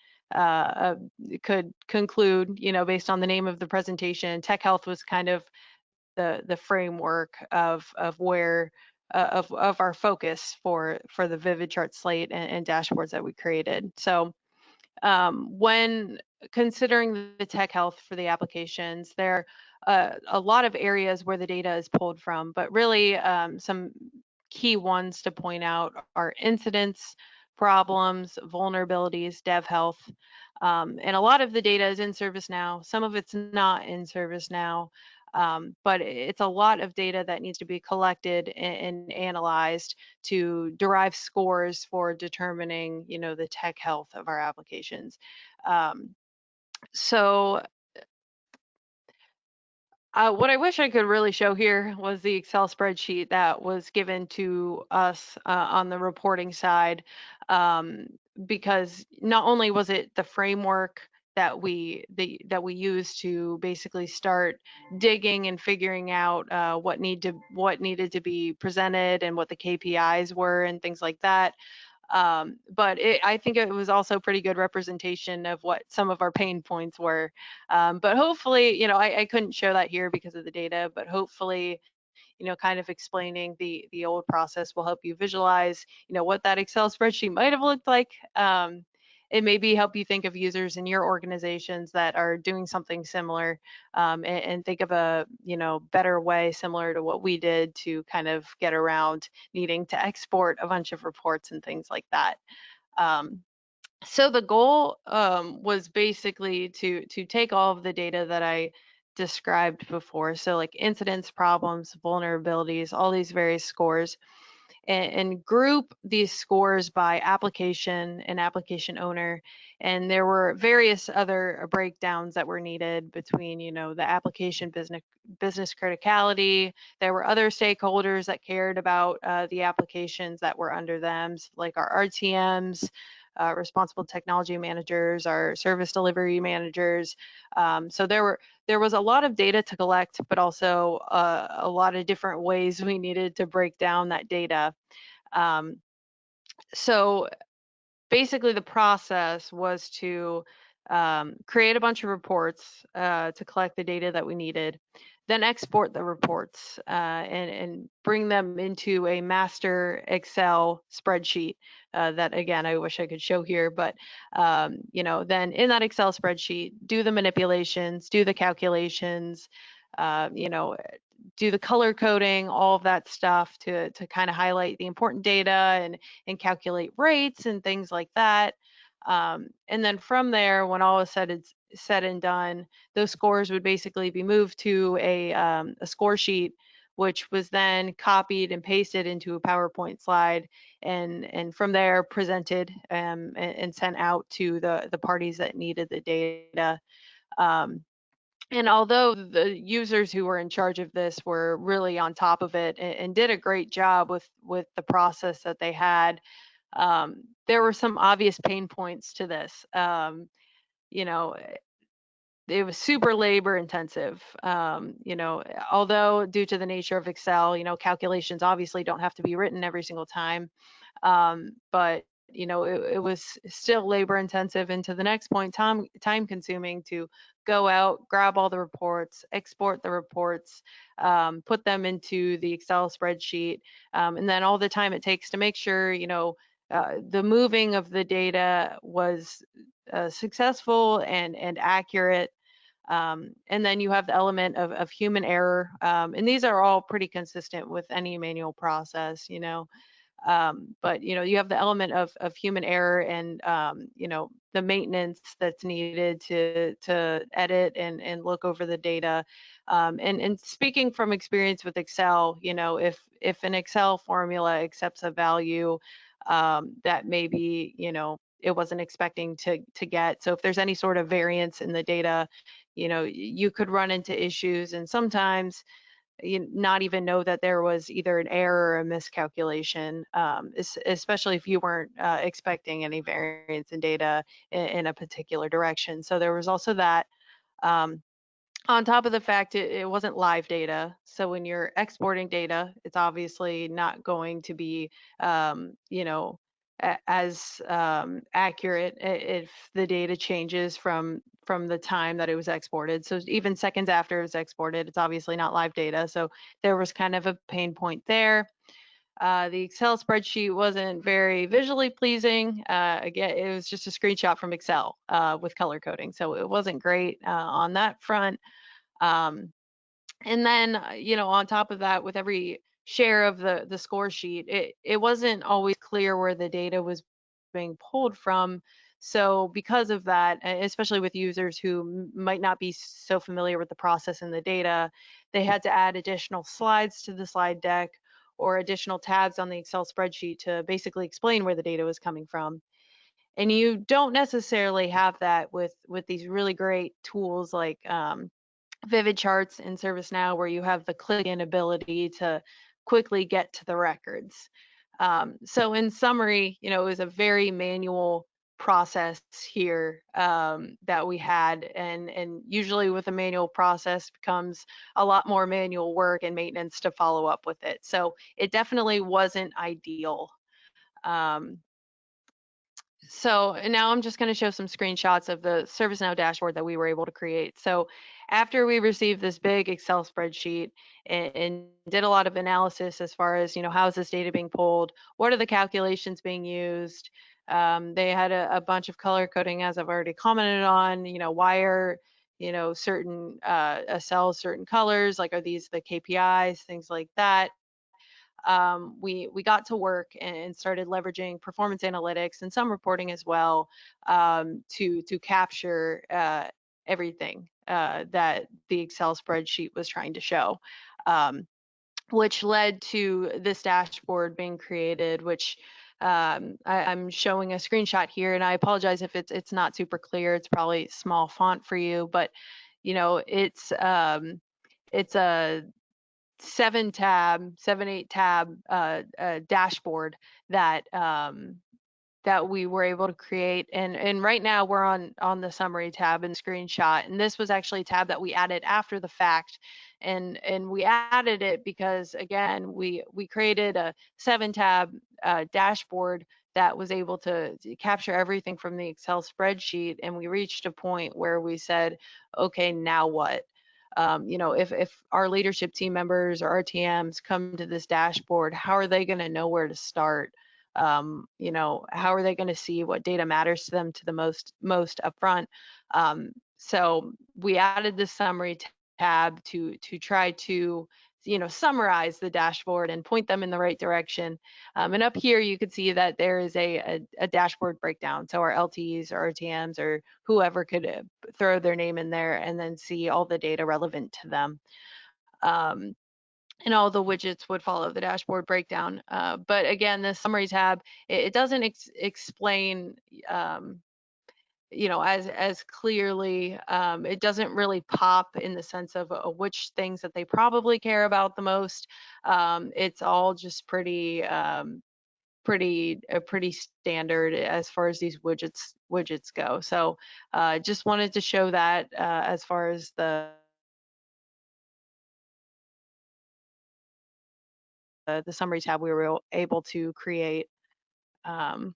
could conclude, based on the name of the presentation, tech health was kind of the framework of where of our focus for the VividChart slate and dashboards that we created. So when considering the tech health for the applications, there are a lot of areas where the data is pulled from, but really some key ones to point out are incidents, problems, vulnerabilities, dev health. And a lot of the data is in ServiceNow. Some of it's not in ServiceNow, but it's a lot of data that needs to be collected and analyzed to derive scores for determining, the tech health of our applications. What I wish I could really show here was the Excel spreadsheet that was given to us on the reporting side, because not only was it the framework that we used to basically start digging and figuring out what needed to be presented and what the KPIs were and things like that. But I think it was also pretty good representation of what some of our pain points were. But hopefully, I couldn't show that here because of the data, but hopefully kind of explaining the old process will help you visualize, what that Excel spreadsheet might have looked like. It maybe help you think of users in your organizations that are doing something similar, and think of a better way similar to what we did to kind of get around needing to export a bunch of reports and things like that. So the goal was basically to take all of the data that I described before, so like incidents, problems, vulnerabilities, all these various scores, and group these scores by application and application owner. And there were various other breakdowns that were needed between, the application business criticality. There were other stakeholders that cared about the applications that were under them, like our RTMs, responsible technology managers, our service delivery managers. So there was a lot of data to collect, but also a lot of different ways we needed to break down that data. So basically the process was to create a bunch of reports to collect the data that we needed, then export the reports and bring them into a master Excel spreadsheet that, again, I wish I could show here, but then in that Excel spreadsheet, do the manipulations, do the calculations, do the color coding, all of that stuff to kind of highlight the important data and calculate rates and things like that. And then from there, when all is said and done, those scores would basically be moved to a score sheet, which was then copied and pasted into a PowerPoint slide, and from there presented and sent out to the parties that needed the data. And although the users who were in charge of this were really on top of it and did a great job with the process that they had, there were some obvious pain points to this. It was super labor intensive. Although due to the nature of Excel, calculations obviously don't have to be written every single time. But it was still labor intensive, and to the next point, time consuming to go out, grab all the reports, export the reports, put them into the Excel spreadsheet, and then all the time it takes to make sure the moving of the data was successful and accurate. And then you have the element of human error, and these are all pretty consistent with any manual process, but you have the element of human error and the maintenance that's needed to edit and look over the data. And speaking from experience with Excel, if an Excel formula accepts a value that maybe it wasn't expecting to get, so if there's any sort of variance in the data, you could run into issues, and sometimes you not even know that there was either an error or a miscalculation, especially if you weren't expecting any variance in data in a particular direction. So there was also that. On top of the fact it wasn't live data. So when you're exporting data, it's obviously not going to be, as accurate if the data changes from the time that it was exported. So even seconds after it was exported, it's obviously not live data. So there was kind of a pain point there. The Excel spreadsheet wasn't very visually pleasing. Again, it was just a screenshot from Excel with color coding. So it wasn't great on that front. And then, on top of that, with every share of the score sheet, it wasn't always clear where the data was being pulled from. So because of that, especially with users who might not be so familiar with the process and the data, they had to add additional slides to the slide deck or additional tabs on the Excel spreadsheet to basically explain where the data was coming from. And you don't necessarily have that with these really great tools like VividCharts in ServiceNow, where you have the click-in ability to quickly get to the records. So in summary, it was a very manual process here that we had, and usually with a manual process becomes a lot more manual work and maintenance to follow up with it. So it definitely wasn't ideal. So now I'm just going to show some screenshots of the ServiceNow dashboard that we were able to create. So after we received this big Excel spreadsheet and did a lot of analysis as far as, how is this data being pulled? What are the calculations being used? They had a bunch of color coding, as I've already commented on. Why are certain cells certain colors? Like, are these the KPIs? Things like that. We got to work and started leveraging performance analytics and some reporting as well, to capture everything that the Excel spreadsheet was trying to show, which led to this dashboard being created, which I'm showing a screenshot here, and I apologize if it's not super clear. It's probably small font for you, but it's a 8 tab dashboard that that we were able to create. And right now we're on the summary tab and screenshot. And this was actually a tab that we added after the fact. And we added it because, again, we created a 7 tab dashboard that was able to capture everything from the Excel spreadsheet. And we reached a point where we said, okay, now what? If our leadership team members or RTMs come to this dashboard, how are they going to know where to start? How are they going to see what data matters to them to the most upfront? So we added the summary tab to try to summarize the dashboard and point them in the right direction. And up here you could see that there is a dashboard breakdown. So our LTs or RTMs or whoever could throw their name in there and then see all the data relevant to them. And all the widgets would follow the dashboard breakdown. But again, the summary tab, it doesn't explain as clearly. It doesn't really pop in the sense of which things that they probably care about the most. It's all just pretty standard as far as these widgets go. So just wanted to show that as far as the summary tab we were able to create. It's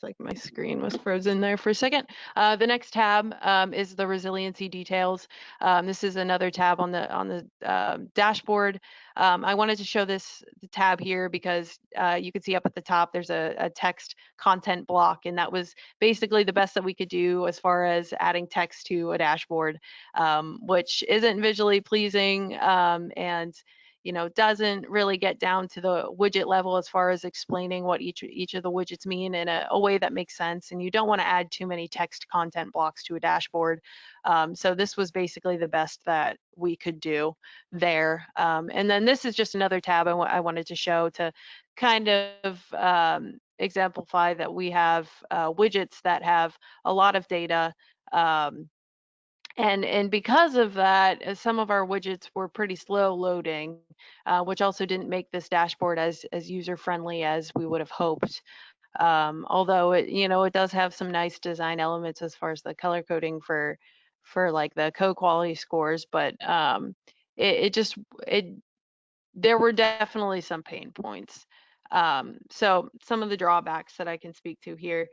like my screen was frozen there for a second. The next tab is the resiliency details. This is another tab on the dashboard. I wanted to show the tab here because you can see up at the top there's a text content block, and that was basically the best that we could do as far as adding text to a dashboard, which isn't visually pleasing and doesn't really get down to the widget level as far as explaining what each of the widgets mean in a way that makes sense. And you don't want to add too many text content blocks to a dashboard. So this was basically the best that we could do there. And then this is just another tab I wanted to show to kind of exemplify that we have widgets that have a lot of data. And because of that, some of our widgets were pretty slow loading, which also didn't make this dashboard as user-friendly as we would have hoped. Although it does have some nice design elements as far as the color coding for like the code quality scores, but there were definitely some pain points. So some of the drawbacks that I can speak to here.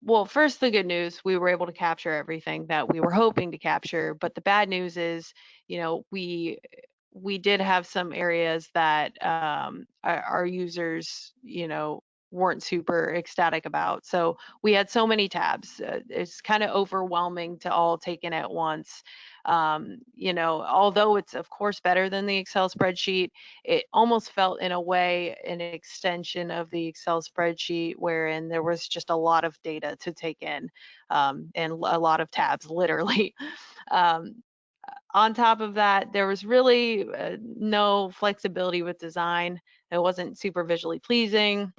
Well, first, the good news, we were able to capture everything that we were hoping to capture, but the bad news is, we did have some areas that our users, weren't super ecstatic about. So we had so many tabs. It's kind of overwhelming to all take in at once. Although it's of course better than the Excel spreadsheet, it almost felt in a way an extension of the Excel spreadsheet wherein there was just a lot of data to take in and a lot of tabs, literally. On top of that, there was really no flexibility with design. It wasn't super visually pleasing.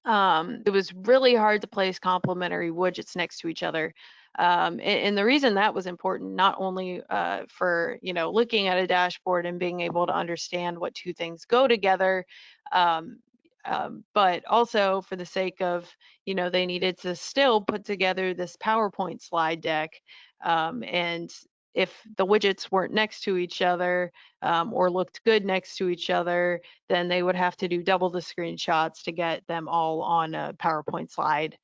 It was really hard to place complementary widgets next to each other. And the reason that was important, not only for looking at a dashboard and being able to understand what two things go together, but also for the sake of they needed to still put together this PowerPoint slide deck, and if the widgets weren't next to each other or looked good next to each other, then they would have to do double the screenshots to get them all on a PowerPoint slide.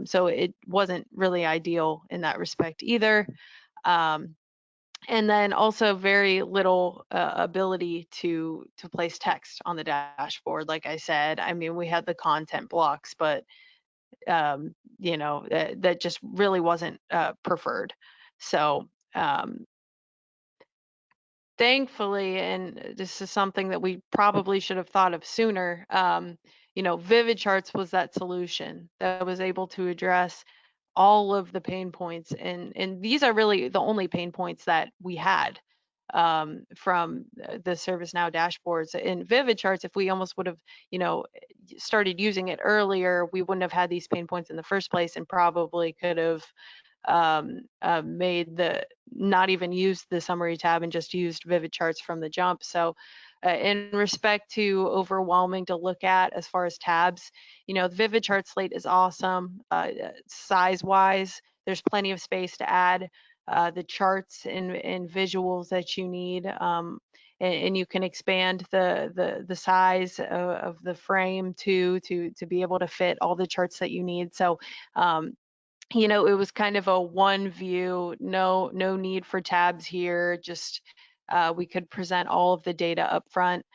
So it wasn't really ideal in that respect either. And then also very little ability to place text on the dashboard. Like I said, I mean, we had the content blocks, but you know, that just really wasn't preferred. So thankfully, and this is something that we probably should have thought of sooner, you know, VividCharts was that solution that was able to address all of the pain points, and these are really the only pain points that we had from the ServiceNow dashboards. In VividCharts, if we almost would have, you know, started using it earlier, we wouldn't have had these pain points in the first place, and probably could have made the not even used the summary tab and just used VividCharts from the jump. So in respect to overwhelming to look at as far as tabs, you know, the VividChart slate is awesome. Size wise, there's plenty of space to add the charts and visuals that you need. And you can expand the size of the frame to be able to fit all the charts that you need. So you know, it was kind of a one view, no need for tabs here, just we could present all of the data up front.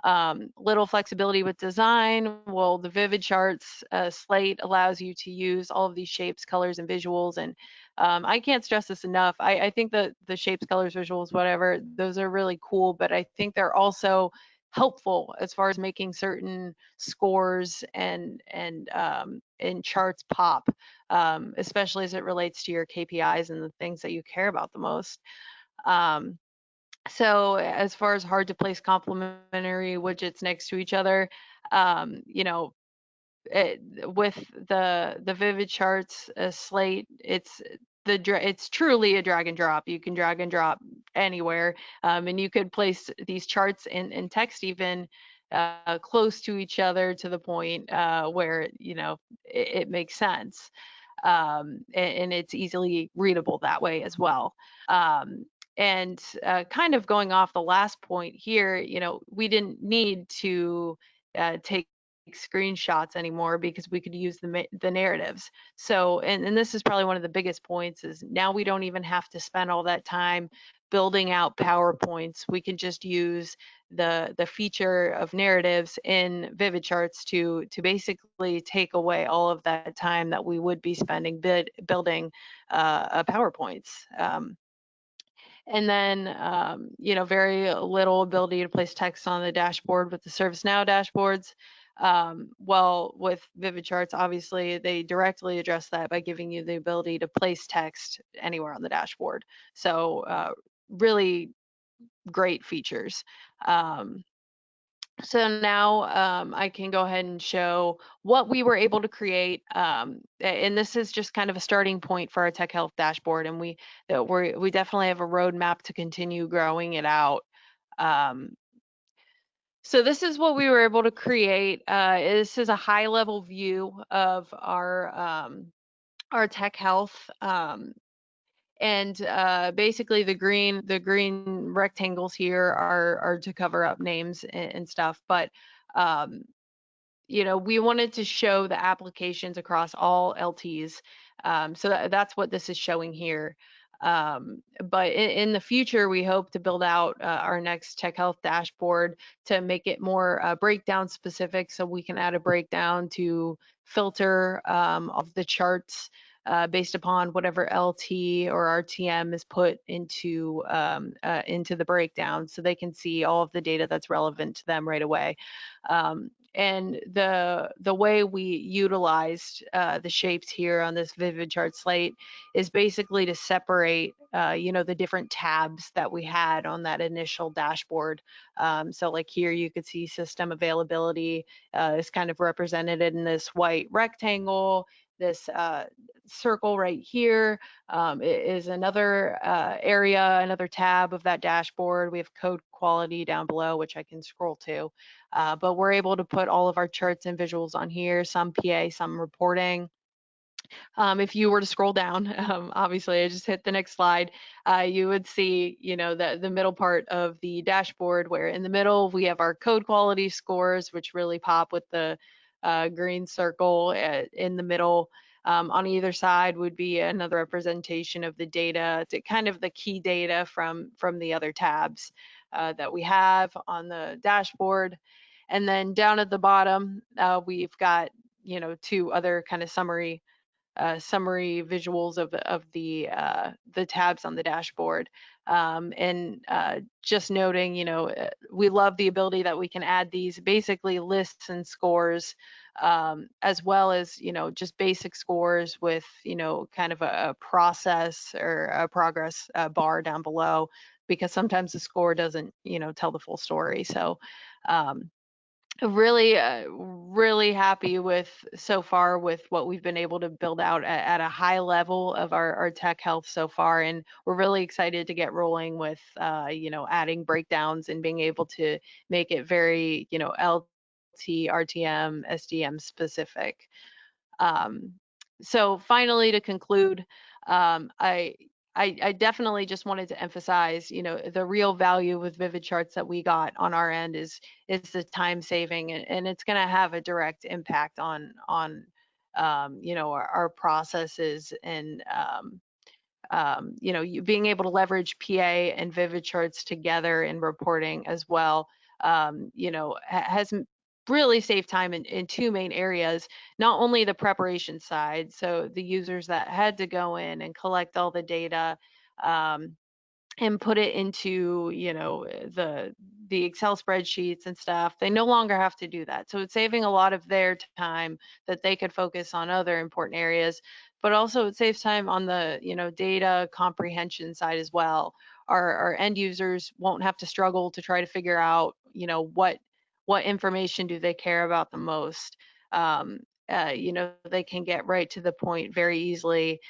Little flexibility with design. Well, the VividCharts slate allows you to use all of these shapes, colors, and visuals. And I can't stress this enough. I think that the shapes, colors, visuals, whatever, those are really cool, but I think they're also helpful as far as making certain scores and charts pop, especially as it relates to your KPIs and the things that you care about the most. So as far as hard to place complementary widgets next to each other, you know, with the VividCharts slate, it's truly a drag and drop. You can drag and drop anywhere, and you could place these charts and text even close to each other to the point where, you know, it makes sense, and it's easily readable that way as well. And kind of going off the last point here, you know, we didn't need to take screenshots anymore because we could use the narratives. So, and this is probably one of the biggest points, is now we don't even have to spend all that time building out PowerPoints. We can just use the feature of narratives in VividCharts to basically take away all of that time that we would be spending building PowerPoints. And then, you know, very little ability to place text on the dashboard with the ServiceNow dashboards. Well, with VividCharts, obviously, they directly address that by giving you the ability to place text anywhere on the dashboard. So really great features. So now I can go ahead and show what we were able to create. And this is just kind of a starting point for our tech health dashboard. And we definitely have a roadmap to continue growing it out. So this is what we were able to create. This is a high level view of our tech health. And basically the green rectangles here are to cover up names and stuff, but you know, we wanted to show the applications across all LTs, so that's what this is showing here. But in the future, we hope to build out our next tech health dashboard to make it more breakdown specific, so we can add a breakdown to filter of the charts based upon whatever LT or RTM is put into the breakdown, so they can see all of the data that's relevant to them right away. And the way we utilized the shapes here on this VividChart slate is basically to separate, you know, the different tabs that we had on that initial dashboard. So like here, you could see system availability is kind of represented in this white rectangle. This circle right here is another area, another tab of that dashboard. We have code quality down below, which I can scroll to. But we're able to put all of our charts and visuals on here, some PA, some reporting. If you were to scroll down, obviously I just hit the next slide, you would see, you know, the middle part of the dashboard, where in the middle we have our code quality scores, which really pop with the green circle in the middle. On either side would be another representation of the data, to kind of the key data from the other tabs that we have on the dashboard. And then down at the bottom, we've got, you know, two other kind of summary visuals of the tabs on the dashboard. And just noting, you know, we love the ability that we can add these basically lists and scores, as well as, you know, just basic scores with, you know, kind of a process or a progress bar down below, because sometimes the score doesn't, you know, tell the full story. So really happy with so far with what we've been able to build out at a high level of our tech health so far, and we're really excited to get rolling with you know, adding breakdowns and being able to make it very, you know, LT, RTM, SDM specific. So finally, to conclude, I definitely just wanted to emphasize, you know, the real value with VividCharts that we got on our end is the time saving, and it's going to have a direct impact on you know, our processes, and you know, being able to leverage PA and VividCharts together in reporting as well, you know, has really saved time in two main areas. Not only the preparation side, so the users that had to go in and collect all the data, and put it into, you know, the Excel spreadsheets and stuff, they no longer have to do that. So it's saving a lot of their time that they could focus on other important areas, but also it saves time on the, you know, data comprehension side as well. Our end users won't have to struggle to try to figure out, you know, what information do they care about the most. You know, they can get right to the point very easily.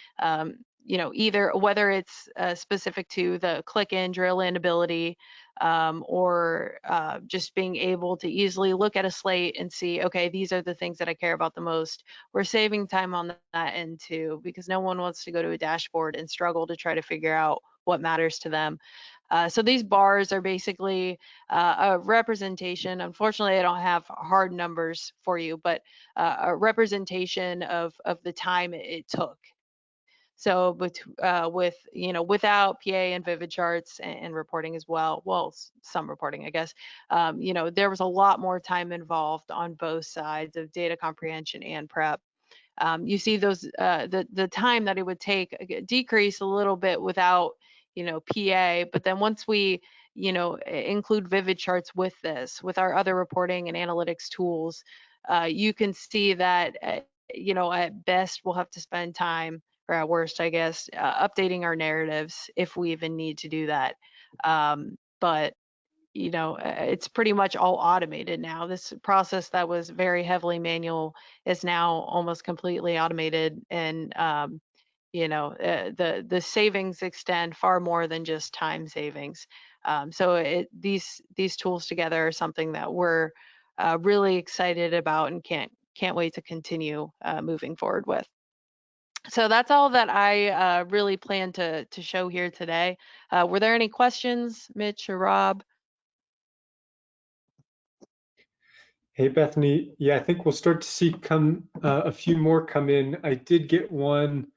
You know, either whether it's specific to the click in, drill in ability, or just being able to easily look at a slate and see, okay, these are the things that I care about the most. We're saving time on that end too, because no one wants to go to a dashboard and struggle to try to figure out what matters to them. So these bars are basically a representation. Unfortunately, I don't have hard numbers for you, but a representation of the time it took. So with, you know, without PA and VividCharts and reporting as well, well, some reporting, I guess, you know, there was a lot more time involved on both sides of data comprehension and prep. You see those, the time that it would take decrease a little bit without, you know, PA, but then once we, you know, include VividCharts with this, with our other reporting and analytics tools, you can see that, you know, at best we'll have to spend time, or at worst, I guess, updating our narratives if we even need to do that. But you know, it's pretty much all automated now. This process that was very heavily manual is now almost completely automated, and you know, the savings extend far more than just time savings. So these tools together are something that we're really excited about and can't wait to continue moving forward with. So that's all that I really plan to show here today. Were there any questions, Mitch or Rob? Hey, Bethany. Yeah, I think we'll start to see a few more come in. I did get one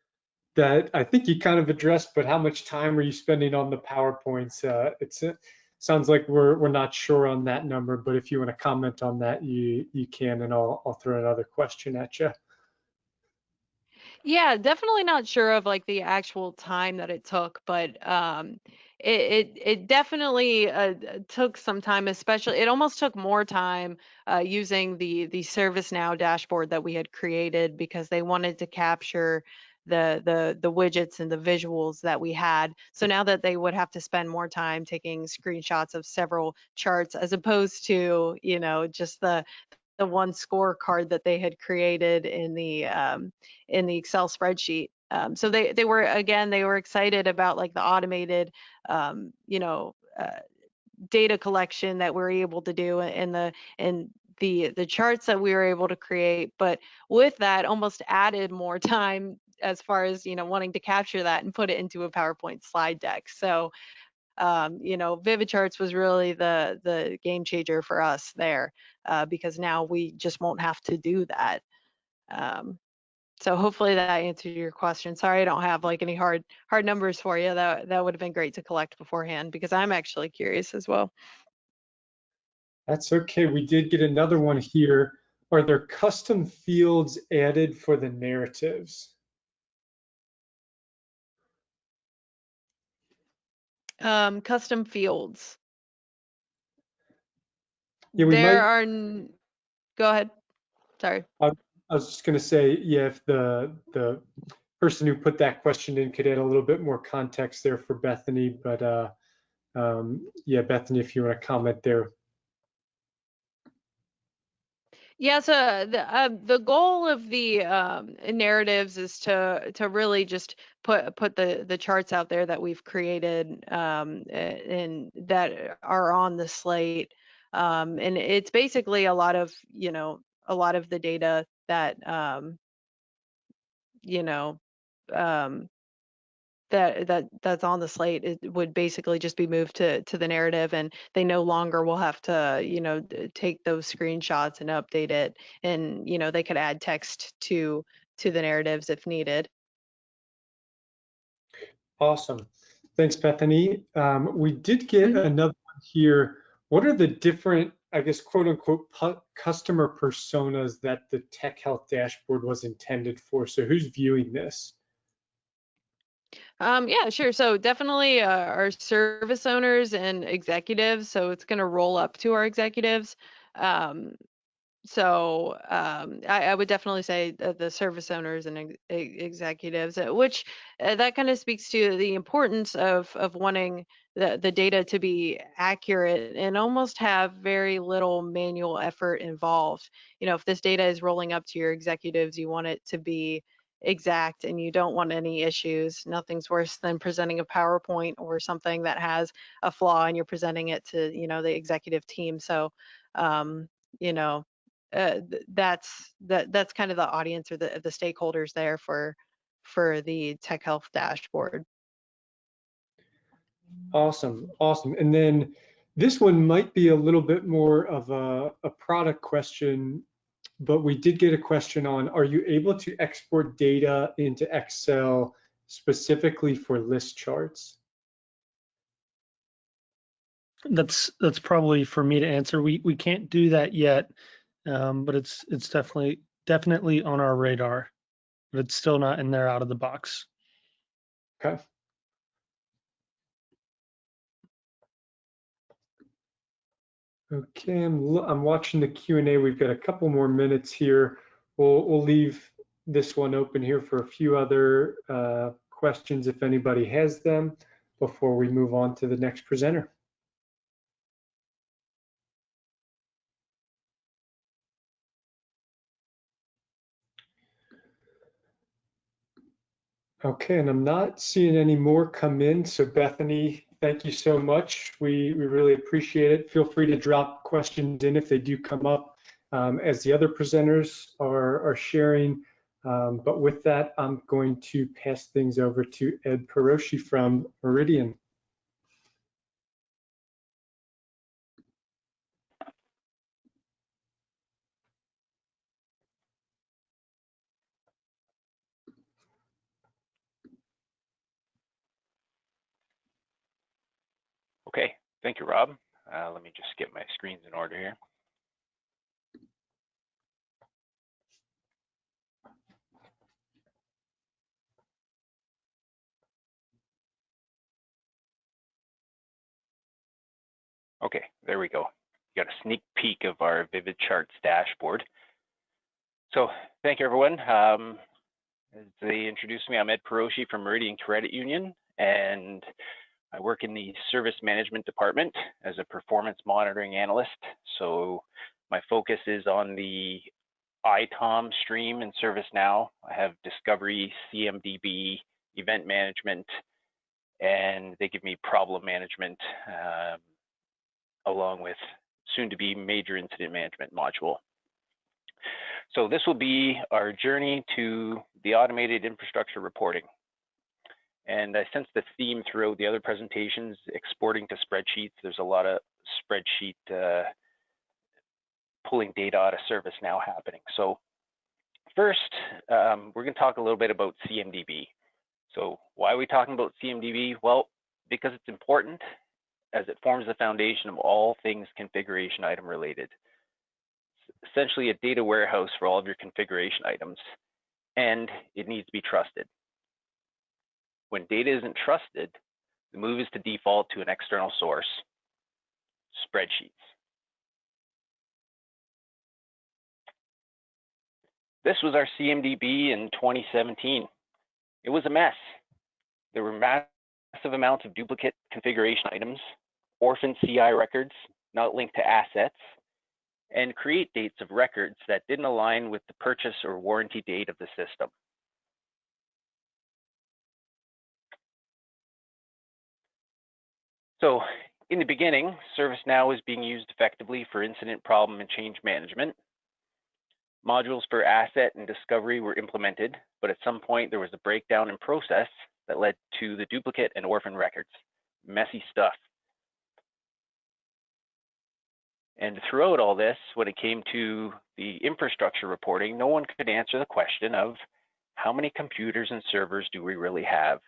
that I think you kind of addressed, but how much time are you spending on the PowerPoints? It sounds like we're not sure on that number, but if you want to comment on that, you can, and I'll throw another question at you. Yeah, definitely not sure of like the actual time that it took, but it definitely took some time. Especially, it almost took more time using the ServiceNow dashboard that we had created, because they wanted to capture the widgets and the visuals that we had. So now that they would have to spend more time taking screenshots of several charts, as opposed to, you know, just the one scorecard that they had created in the Excel spreadsheet. So they were, again, they were excited about like the automated, you know, data collection that we're able to do, and the charts that we were able to create. But with that, almost added more time as far as, you know, wanting to capture that and put it into a PowerPoint slide deck. So you know, VividCharts was really the game changer for us there, because now we just won't have to do that. So hopefully that answered your question. Sorry, I don't have like any hard numbers for you. That would have been great to collect beforehand because I'm actually curious as well. That's okay. We did get another one here. Are there custom fields added for the narratives? Custom fields. Yeah, we There might. are. Go ahead. Sorry. I was just going to say, yeah, if the person who put that question in could add a little bit more context there for Bethany, but yeah, Bethany, if you want to comment there. Yeah, so the goal of the narratives is to really just put the charts out there that we've created and that are on the slate, and it's basically a lot of the data that you know um, that's on the slate. It would basically just be moved to the narrative, and they no longer will have to take those screenshots and update it, and they could add text to the narratives if needed. Awesome. Thanks, Bethany. We did get another one here. What are the different, I guess, quote unquote, customer personas that the Tech Health Dashboard was intended for? So who's viewing this? Yeah, sure. So definitely our service owners and executives. So it's going to roll up to our executives. So I would definitely say the service owners and executives, which that kind of speaks to the importance of wanting the data to be accurate and almost have very little manual effort involved. If this data is rolling up to your executives, you want it to be exact and you don't want any issues. Nothing's worse than presenting a PowerPoint or something that has a flaw and you're presenting it to the executive team. So you know that's kind of the audience or the stakeholders there for the Tech Health Dashboard. Awesome, awesome. And then this one might be a little bit more of a product question, but we did get a question on, are you able to export data into Excel specifically for list charts? That's probably for me to answer. We can't do that yet, but it's definitely on our radar, but it's still not in there out of the box. Okay. Okay, I'm watching the Q&A. We've got a couple more minutes here. We'll leave this one open here for a few other questions if anybody has them before we move on to the next presenter. Okay, and I'm not seeing any more come in. So Bethany, thank you so much. We really appreciate it. Feel free to drop questions in if they do come up as the other presenters are sharing. But with that, I'm going to pass things over to Ed Paroschy from Meridian. Okay, thank you, Rob. Let me just get my screens in order here. Okay, there we go. You got a sneak peek of our VividCharts dashboard. So thank you, everyone. As they introduced me, I'm Ed Paroschy from Meridian Credit Union, and I work in the service management department as a performance monitoring analyst. So my focus is on the ITOM stream in ServiceNow. I have discovery, CMDB, event management, and they give me problem management along with soon to be major incident management module. So this will be our journey to the automated infrastructure reporting. And I sense the theme throughout the other presentations, exporting to spreadsheets. There's a lot of spreadsheet pulling data out of ServiceNow happening. So First, we're going to talk a little bit about CMDB. So why are we talking about CMDB? Well, because it's important as it forms the foundation of all things configuration item related. It's essentially a data warehouse for all of your configuration items, and it needs to be trusted. When data isn't trusted, the move is to default to an external source, spreadsheets. This was our CMDB in 2017. It was a mess. There were massive amounts of duplicate configuration items, orphan CI records not linked to assets, and create dates of records that didn't align with the purchase or warranty date of the system. So in the beginning, ServiceNow was being used effectively for incident, problem, and change management. Modules for asset and discovery were implemented, but at some point there was a breakdown in process that led to the duplicate and orphan records. Messy stuff. And throughout all this, when it came to the infrastructure reporting, no one could answer the question of how many computers and servers do we really have?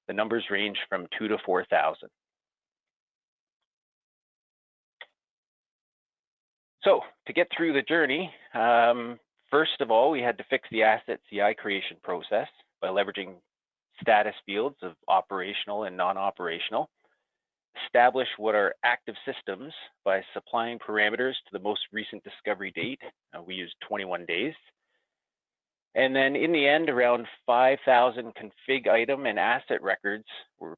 The numbers range from 2,000 to 4,000. So to get through the journey, first of all, we had to fix the asset CI creation process by leveraging status fields of operational and non-operational. Establish what are active systems by supplying parameters to the most recent discovery date. We used 21 days. And then in the end, around 5,000 config item and asset records were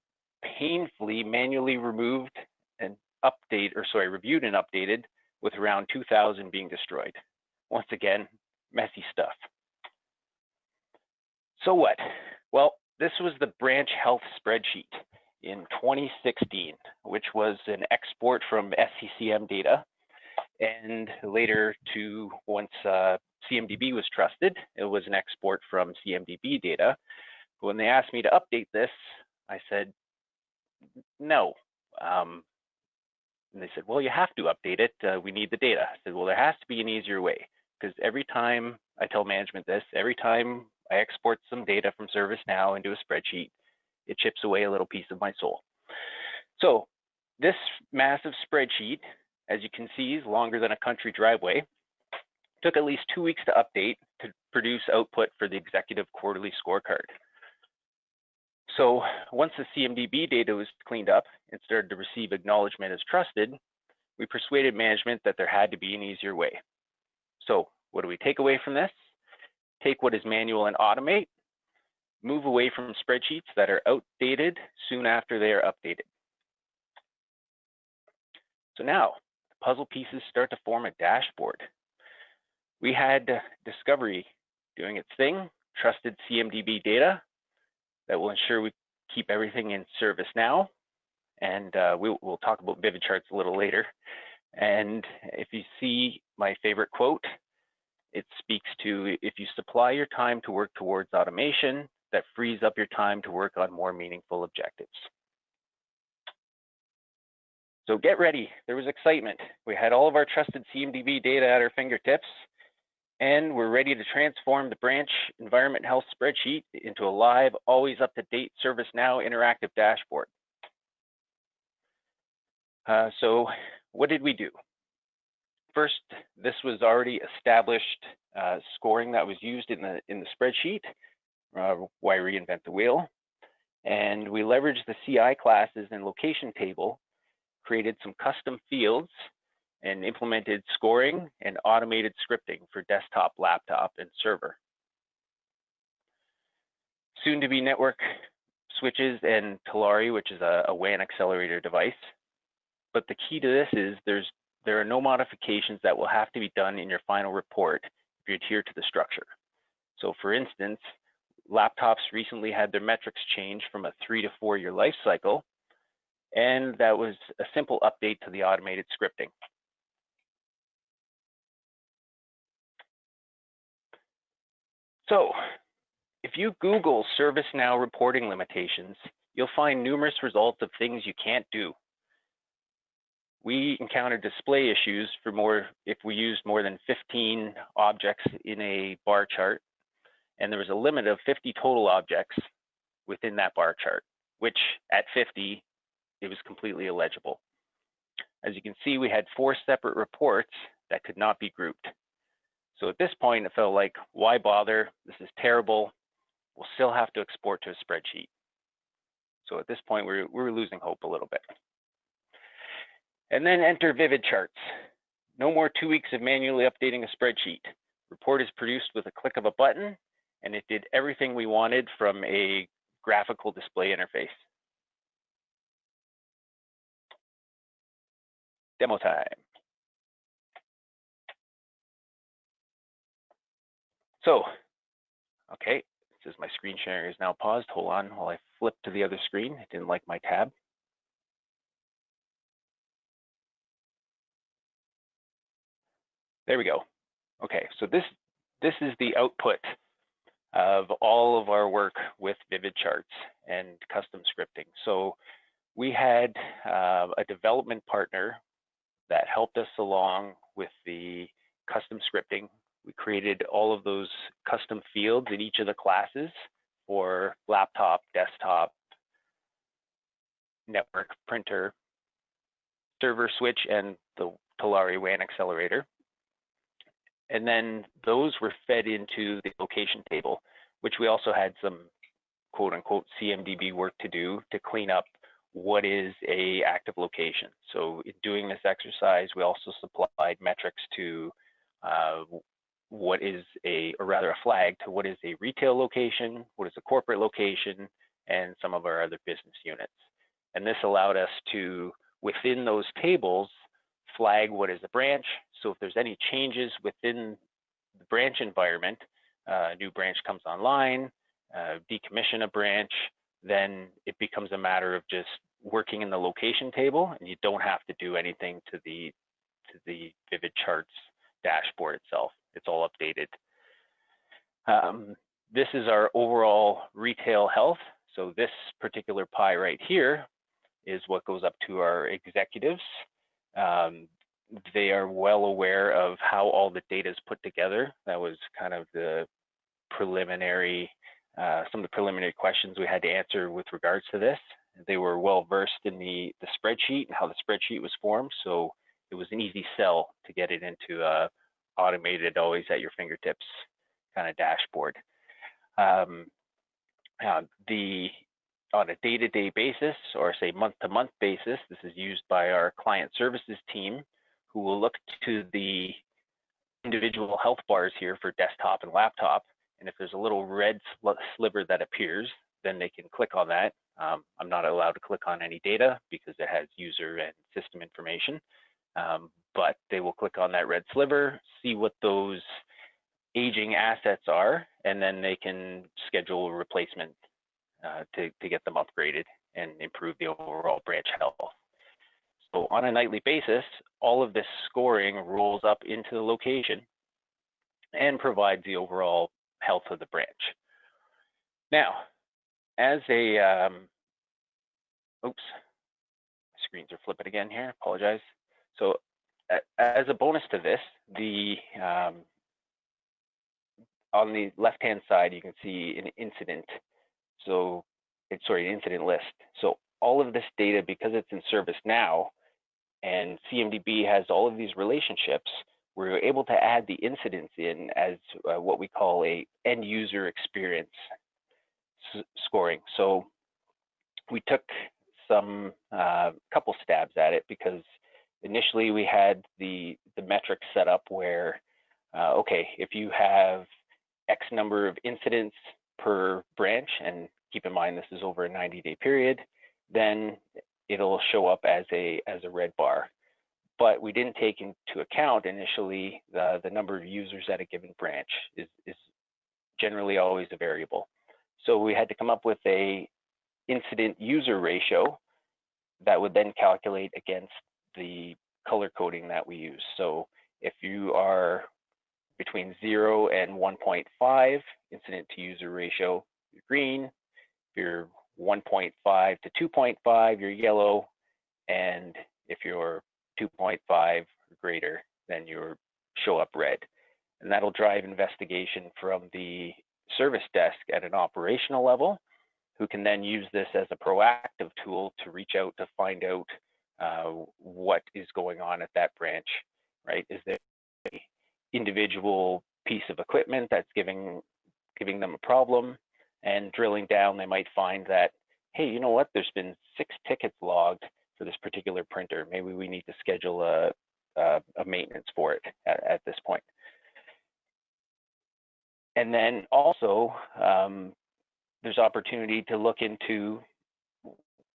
painfully manually removed and reviewed and updated, with around 2,000 being destroyed. Once again, messy stuff. So what? Well, this was the branch health spreadsheet in 2016, which was an export from SCCM data. And later once CMDB was trusted, it was an export from CMDB data. But when they asked me to update this, I said, no. And they said, well, you have to update it. We need the data. I said, well, there has to be an easier way, because every time I tell management this, every time I export some data from ServiceNow into a spreadsheet, it chips away a little piece of my soul. So this massive spreadsheet, as you can see, is longer than a country driveway. Took at least 2 weeks to update to produce output for the executive quarterly scorecard. So once the CMDB data was cleaned up and started to receive acknowledgement as trusted, we persuaded management that there had to be an easier way. So what do we take away from this? Take what is manual and automate, move away from spreadsheets that are outdated soon after they are updated. So now the puzzle pieces start to form a dashboard. We had discovery doing its thing, trusted CMDB data that will ensure we keep everything in ServiceNow. And we'll talk about VividCharts a little later. And if you see my favorite quote, it speaks to, if you supply your time to work towards automation, that frees up your time to work on more meaningful objectives. So get ready, there was excitement. We had all of our trusted CMDB data at our fingertips, and we're ready to transform the branch environment health spreadsheet into a live, always up-to-date ServiceNow interactive dashboard. So what did we do? First, this was already established scoring that was used in the spreadsheet. Why reinvent the wheel? And we leveraged the CI classes and location table, created some custom fields, and implemented scoring and automated scripting for desktop, laptop, and server. Soon to be network switches and Talari, which is a WAN accelerator device. But the key to this is there are no modifications that will have to be done in your final report if you adhere to the structure. So for instance, laptops recently had their metrics changed from a 3 to 4 year life cycle, and that was a simple update to the automated scripting. So if you Google ServiceNow reporting limitations, you'll find numerous results of things you can't do. We encountered display issues if we used more than 15 objects in a bar chart and there was a limit of 50 total objects within that bar chart, which at 50, it was completely illegible. As you can see, we had 4 separate reports that could not be grouped. So at this point, it felt like, why bother? This is terrible. We'll still have to export to a spreadsheet. So at this point, we're losing hope a little bit. And then enter VividCharts. No more 2 weeks of manually updating a spreadsheet. Report is produced with a click of a button, and it did everything we wanted from a graphical display interface. Demo time. So, okay, it says my screen sharing is now paused. Hold on while I flip to the other screen. I didn't like my tab. There we go. Okay, so this is the output of all of our work with VividCharts and custom scripting. So we had a development partner that helped us along with the custom scripting. We created all of those custom fields in each of the classes for laptop, desktop, network, printer, server switch, and the Talari WAN accelerator. And then those were fed into the location table, which we also had some quote unquote CMDB work to do to clean up what is a active location. So in doing this exercise, we also supplied metrics to what is a flag to what is a retail location, what is a corporate location, and some of our other business units. And this allowed us to, within those tables, flag what is a branch. So if there's any changes within the branch environment, a new branch comes online, decommission a branch, then it becomes a matter of just working in the location table, and you don't have to do anything to the VividCharts dashboard itself. It's all updated. This is our overall retail health. So this particular pie right here is what goes up to our executives. They are well aware of how all the data is put together. That was kind of the preliminary, some of the preliminary questions we had to answer with regards to this. They were well versed in the spreadsheet and how the spreadsheet was formed. So it was an easy sell to get it into a automated, always at your fingertips kind of dashboard. On a day-to-day basis, or say month-to-month basis, this is used by our client services team, who will look to the individual health bars here for desktop and laptop. And if there's a little red sliver that appears, then they can click on that. I'm not allowed to click on any data because it has user and system information, but they will click on that red sliver, see what those aging assets are, and then they can schedule a replacement to get them upgraded and improve the overall branch health. So on a nightly basis, all of this scoring rolls up into the location and provides the overall health of the branch. Now, as a, oops, screens are flipping again here, apologize. So as a bonus to this, on the left-hand side, you can see an incident. So, sorry, an incident list. So all of this data, because it's in ServiceNow and CMDB has all of these relationships, we're able to add the incidents in as what we call a end user experience scoring. So we took some couple stabs at it, because initially we had the metrics set up where, okay, if you have X number of incidents per branch, and keep in mind this is over a 90-day period, then it'll show up as a red bar. But we didn't take into account initially the number of users at a given branch is generally always a variable. So we had to come up with a incident user ratio that would then calculate against the color coding that we use. So if you are between 0 and 1.5 incident to user ratio, you're green. If you're 1.5 to 2.5, you're yellow. And if you're 2.5 or greater, then you show up red. And that'll drive investigation from the service desk at an operational level, who can then use this as a proactive tool to reach out to find out what is going on at that branch, right? Is there an individual piece of equipment that's giving them a problem? And drilling down, they might find that, hey, you know what? There's been 6 tickets logged for this particular printer. Maybe we need to schedule a maintenance for it at this point. And then also, there's opportunity to look into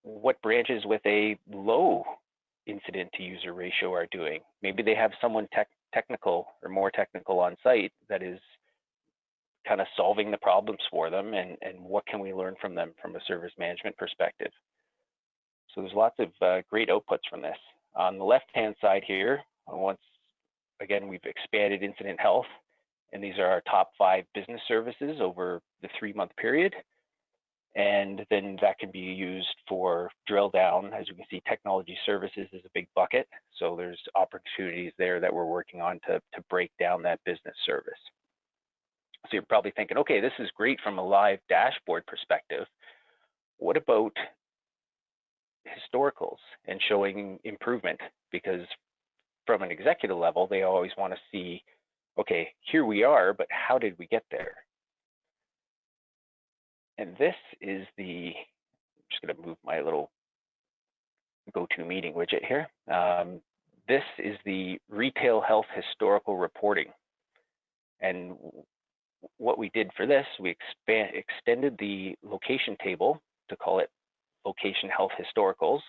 what branches with a low incident to user ratio are doing. Maybe they have someone technical or more technical on site that is kind of solving the problems for them, and what can we learn from them from a service management perspective. So there's lots of great outputs from this. On the left-hand side here, once again, we've expanded incident health, and these are our top 5 business services over the 3-month period. And then that can be used for drill down. As you can see, technology services is a big bucket. So there's opportunities there that we're working on to break down that business service. So you're probably thinking, okay, this is great from a live dashboard perspective. What about historicals and showing improvement? Because from an executive level, they always want to see, okay, here we are, but how did we get there? And this is I'm just going to move my little GoToMeeting widget here. This is the retail health historical reporting. And what we did for this, we extended the location table to call it location health historicals.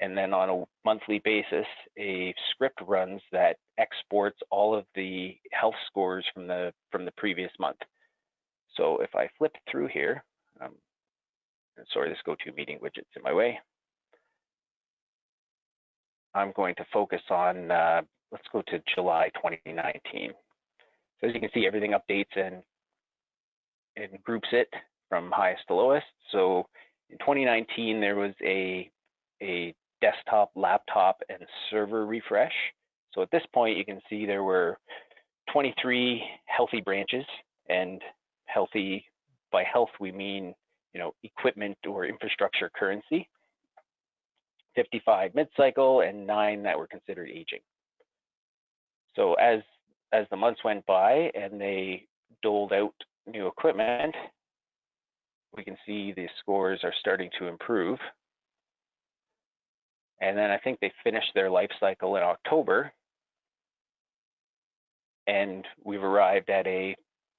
And then on a monthly basis, a script runs that exports all of the health scores from the previous month. So if I flip through here, sorry, this GoToMeeting widget's in my way. I'm going to focus on, let's go to July 2019. So as you can see, everything updates and groups it from highest to lowest. So in 2019, there was a desktop, laptop, and server refresh. So at this point, you can see there were 23 healthy branches, and healthy, by health, we mean, equipment or infrastructure currency, 55 mid-cycle, and 9 that were considered aging. So as the months went by and they doled out new equipment, we can see the scores are starting to improve. And then I think they finished their life cycle in October, and we've arrived at a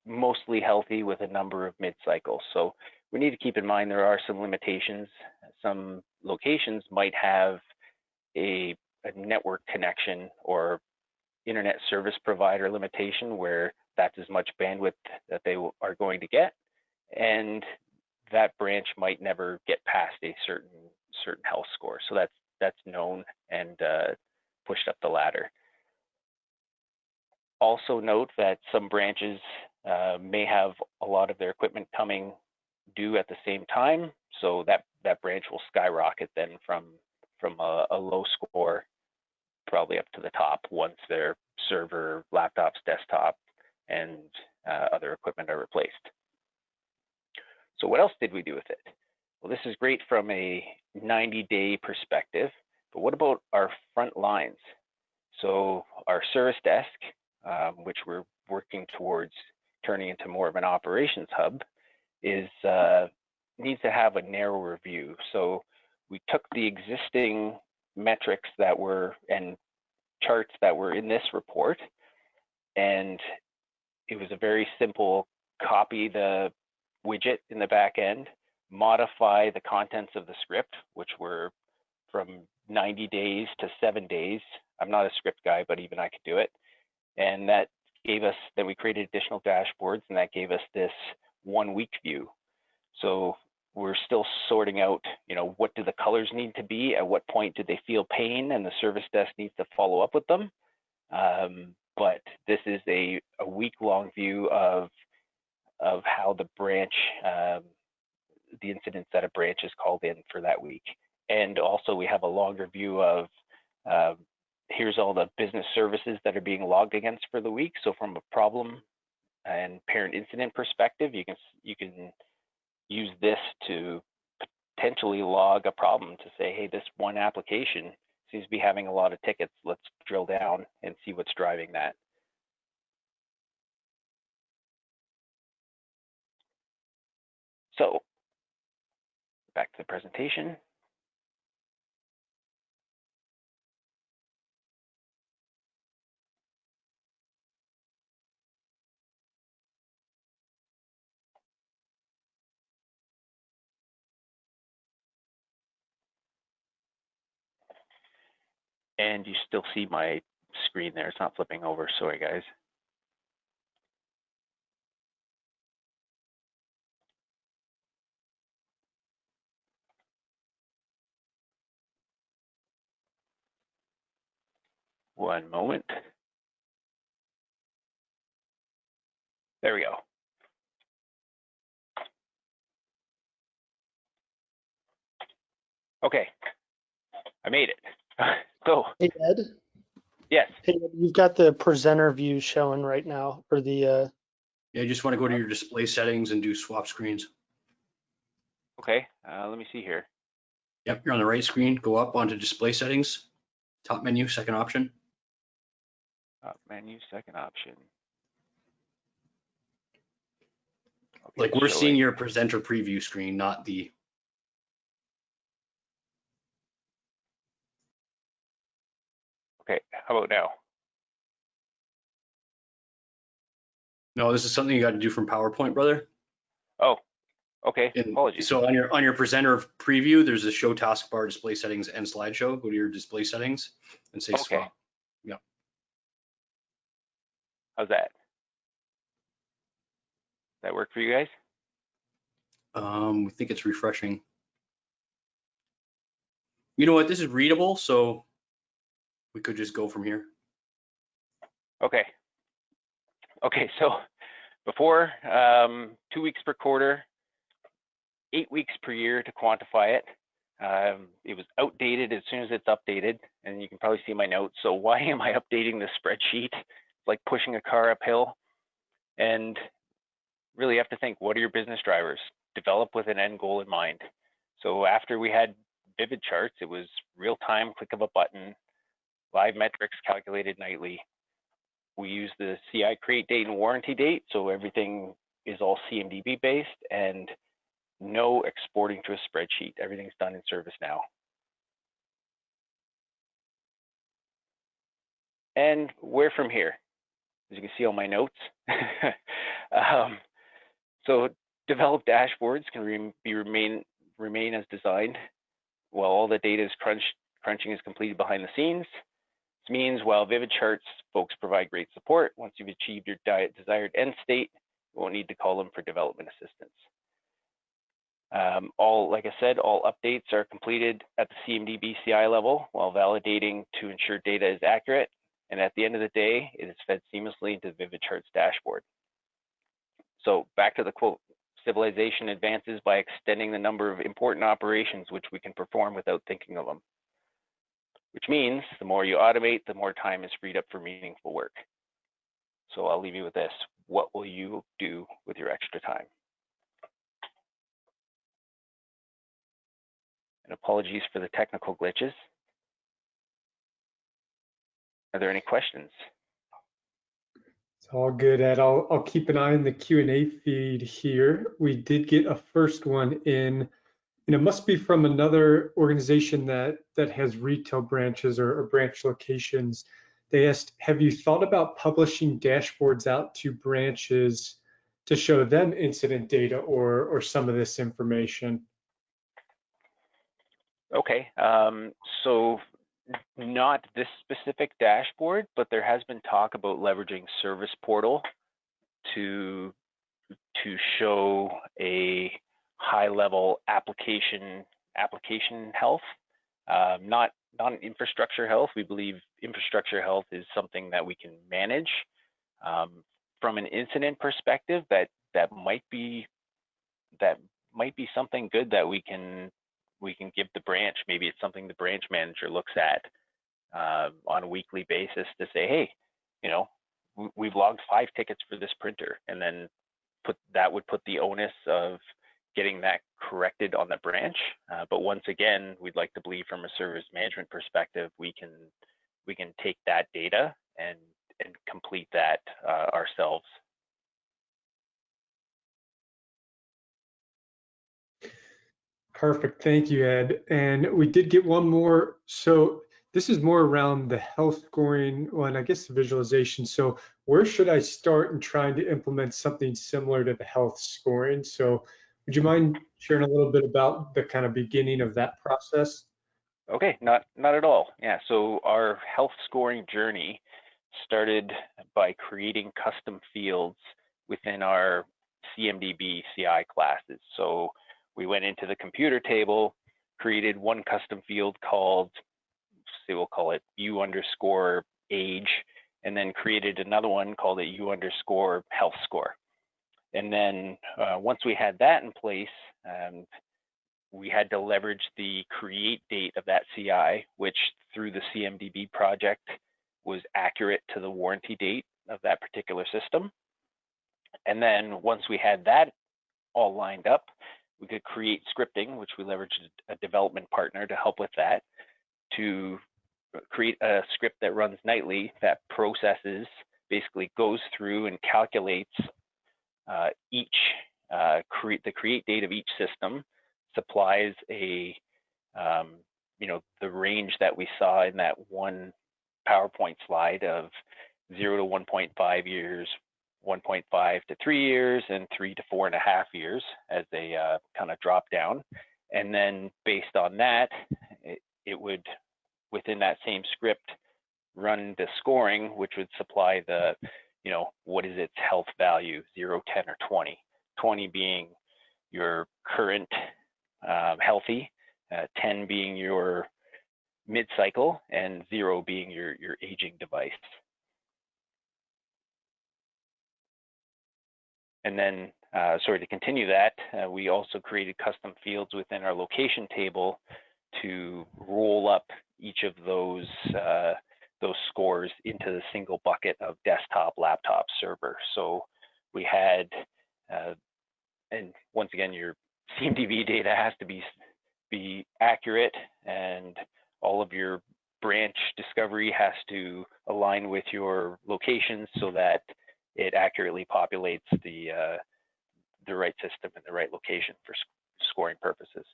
mostly healthy with a number of mid-cycles. So we need to keep in mind there are some limitations. Some locations might have a network connection or internet service provider limitation where that's as much bandwidth that they are going to get, and that branch might never get past a certain health score. So that's known and pushed up the ladder. Also note that some branches may have a lot of their equipment coming due at the same time, so that branch will skyrocket then from a low score probably up to the top once their server, laptops, desktop, and other equipment are replaced. So what else did we do with it? Well, this is great from a 90-day perspective, but what about our front lines? So our service desk, which we're working towards turning into more of an operations hub, needs to have a narrower view. So we took the existing metrics that were and charts that were in this report, and it was a very simple copy the widget in the back end, modify the contents of the script, which were from 90 days to 7 days. I'm not a script guy, but even I could do it. And that gave us, then we created additional dashboards, and that gave us this 1 week view. So we're still sorting out, what do the colors need to be? At what point did they feel pain? And the service desk needs to follow up with them. But this is a week-long view of how the branch, the incidents that a branch is called in for that week. And also we have a longer view of, here's all the business services that are being logged against for the week. So from a problem and parent incident perspective, you can use this to potentially log a problem to say, hey, this one application seems to be having a lot of tickets. Let's drill down and see what's driving that. So back to the presentation. And you still see my screen there. It's not flipping over. Sorry, guys. One moment. There we go. Okay, I made it. So, Hey, Ed. yes. Hey, Ed, you've got the presenter view showing right now, or the. Yeah, you just want to go to your display settings and do swap screens. Okay, let me see here. Yep, you're on the right screen. Go up onto display settings, top menu, second option. Menu, second option. Okay, Like we're showing. seeing your presenter preview screen, not the. Okay, how about now? No, this is something you got to do from PowerPoint, brother. Oh, okay, And apologies. so on your presenter preview, there's a show taskbar, display settings, and slideshow. Go to your display settings and say Okay. swap. Yeah. How's that? That work for you guys? We think it's refreshing. You know what? This is readable, so we could just go from here. Okay. Okay, so before 2 weeks per quarter, 8 weeks per year to quantify it. It was outdated as soon as it's updated, and you can probably see my notes. So why am I updating this spreadsheet? It's like pushing a car uphill. And really you have to think, what are your business drivers? Develop with an end goal in mind. So after we had VividCharts, it was real time, click of a button, live metrics calculated nightly. We use the CI create date and warranty date, so everything is all CMDB based, and no exporting to a spreadsheet. Everything's done in ServiceNow. And where from here? As you can see on my notes. So developed dashboards can remain as designed while all the data is crunching is completed behind the scenes. This means while VividCharts folks provide great support, once you've achieved your desired end state, you won't need to call them for development assistance. Like I said, all updates are completed at the CMDB CI level while validating to ensure data is accurate. And at the end of the day, it is fed seamlessly into the VividCharts dashboard. So back to the quote, civilization advances by extending the number of important operations which we can perform without thinking of them. Which means the more you automate, the more time is freed up for meaningful work. So I'll leave you with this. What will you do with your extra time? And apologies for the technical glitches. Are there any questions? It's all good, Ed. I'll keep an eye on the Q&A feed here. We did get a first one in, and it must be from another organization that has retail branches or branch locations. They asked, have you thought about publishing dashboards out to branches to show them incident data or some of this information? Okay, so not this specific dashboard, but there has been talk about leveraging Service Portal to show a high-level application health, not an infrastructure health. We believe infrastructure health is something that we can manage. From an incident perspective, that might be something good that we can give the branch. Maybe it's something the branch manager looks at on a weekly basis to say, hey, we've logged 5 tickets for this printer, and then that would put the onus of getting that corrected on the branch. But once again, we'd like to believe from a service management perspective, we can take that data and complete that ourselves. Perfect. Thank you, Ed. And we did get one more. So this is more around the health scoring, well, and I guess the visualization. So where should I start in trying to implement something similar to the health scoring? So would you mind sharing a little bit about the kind of beginning of that process? Okay, not at all. Yeah, so our health scoring journey started by creating custom fields within our CMDB CI classes. So we went into the computer table, created one custom field called, say we'll call it U_age, and then created another one called a U_health score. And then once we had that in place, we had to leverage the create date of that CI, which through the CMDB project was accurate to the warranty date of that particular system. And then once we had that all lined up, we could create scripting, which we leveraged a development partner to help with that, to create a script that runs nightly that processes, basically goes through and calculates the create date of each system, supplies a the range that we saw in that one PowerPoint slide of 0 to 1.5 years, 1.5 to 3 years, and 3 to 4.5 years as a kind of drop down. And then based on that, it would, within that same script, run the scoring, which would supply the, what is its health value, 0, 10, or 20. 20 being your current healthy, 10 being your mid-cycle, and 0 being your aging device. And then, sorry, to continue that, we also created custom fields within our location table to roll up each of those scores into the single bucket of desktop, laptop, server. So we had, and once again, your CMDB data has to be accurate, and all of your branch discovery has to align with your locations so that it accurately populates the right system in the right location for scoring purposes.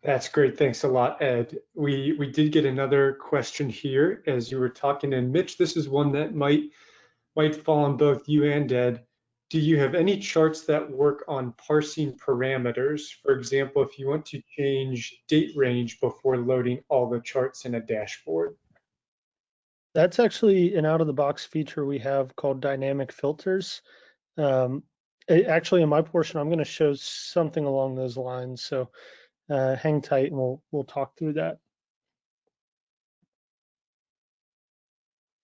That's great. Thanks a lot, Ed. We did get another question here as you were talking, and Mitch, this is one that might fall on both you and Ed. Do you have any charts that work on parsing parameters? For example, if you want to change date range before loading all the charts in a dashboard? That's actually an out-of-the-box feature we have called dynamic filters. Actually, in my portion, I'm going to show something along those lines. So hang tight, and we'll talk through that.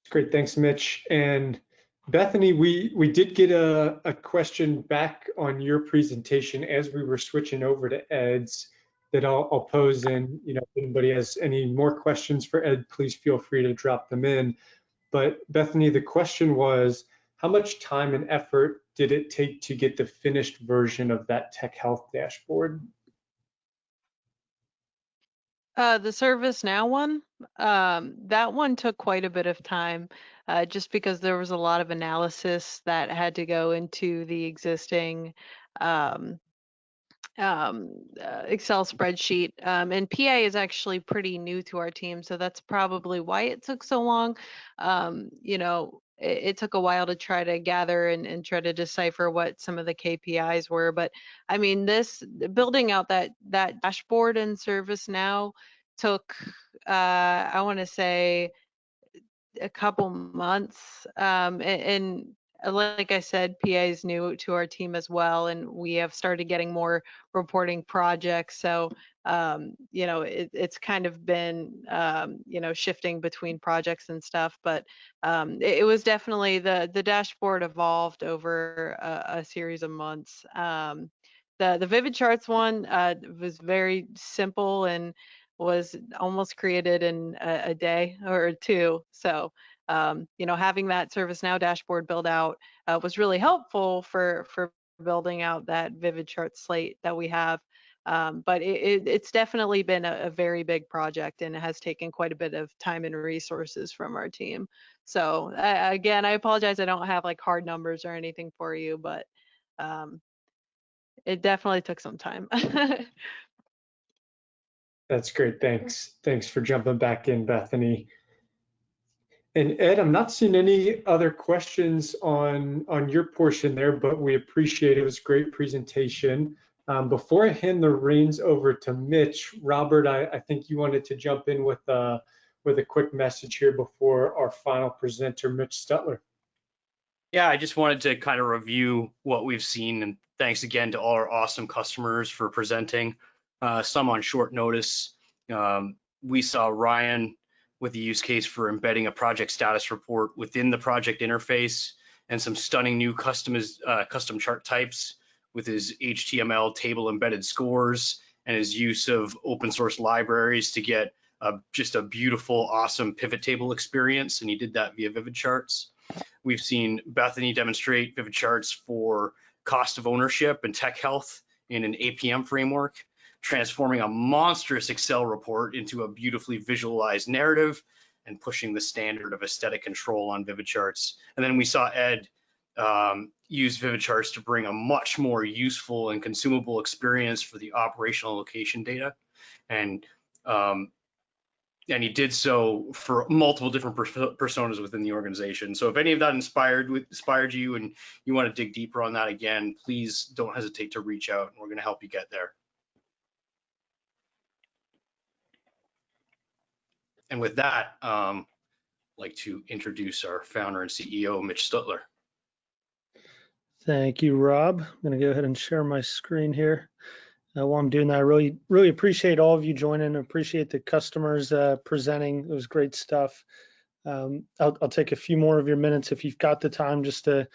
Great, thanks, Mitch. And Bethany, we did get a question back on your presentation as we were switching over to Ed's that I'll pose in. If anybody has any more questions for Ed, please feel free to drop them in. But Bethany, the question was, how much time and effort did it take to get the finished version of that Tech Health dashboard? The ServiceNow one, that one took quite a bit of time, just because there was a lot of analysis that had to go into the existing Excel spreadsheet. And PA is actually pretty new to our team, so that's probably why it took so long. It took a while to try to gather and try to decipher what some of the KPIs were. But I mean, building out that dashboard in ServiceNow took, I want to say, a couple months. And like I said, PA is new to our team as well, and we have started getting more reporting projects. So, it's kind of been, shifting between projects and stuff. But it was definitely the dashboard evolved over a series of months. The VividCharts one was very simple and was almost created in a day or two. So, you know, having that ServiceNow dashboard build out was really helpful for building out that VividCharts slate that we have. But it's definitely been a very big project, and it has taken quite a bit of time and resources from our team. So again, I apologize, I don't have like hard numbers or anything for you, but it definitely took some time. That's great. Thanks. Thanks for jumping back in, Bethany. And Ed, I'm not seeing any other questions on your portion there, but we appreciate it. It was a great presentation. Before I hand the reins over to Mitch, Robert, I think you wanted to jump in with a quick message here before our final presenter, Mitch Stutler. Yeah, I just wanted to kind of review what we've seen, and thanks again to all our awesome customers for presenting, some on short notice. We saw Ryan with the use case for embedding a project status report within the project interface, and some stunning new custom chart types with his HTML table embedded scores and his use of open source libraries to get just a beautiful, awesome pivot table experience, and he did that via VividCharts. We've seen Bethany demonstrate VividCharts for cost of ownership and tech health in an APM framework, transforming a monstrous Excel report into a beautifully visualized narrative and pushing the standard of aesthetic control on VividCharts. And then we saw Ed use VividCharts to bring a much more useful and consumable experience for the operational location data. And he did so for multiple different personas within the organization. So if any of that inspired you and you want to dig deeper on that again, please don't hesitate to reach out, and we're going to help you get there. And with that, I'd like to introduce our founder and CEO, Mitch Stutler. Thank you, Rob. I'm going to go ahead and share my screen here. While I'm doing that, I really appreciate all of you joining. I appreciate the customers presenting. It was great stuff. I'll take a few more of your minutes if you've got the time, just to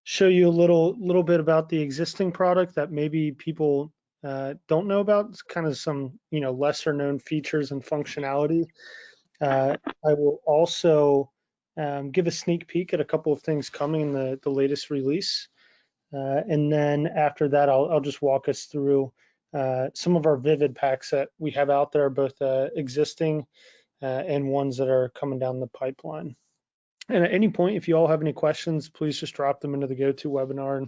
show you a little bit about the existing product that maybe people don't know about. It's kind of some lesser known features and functionality. I will also give a sneak peek at a couple of things coming in the latest release. And then after that, I'll just walk us through some of our VividPacks that we have out there, both existing and ones that are coming down the pipeline. And at any point, if you all have any questions, please just drop them into the GoToWebinar,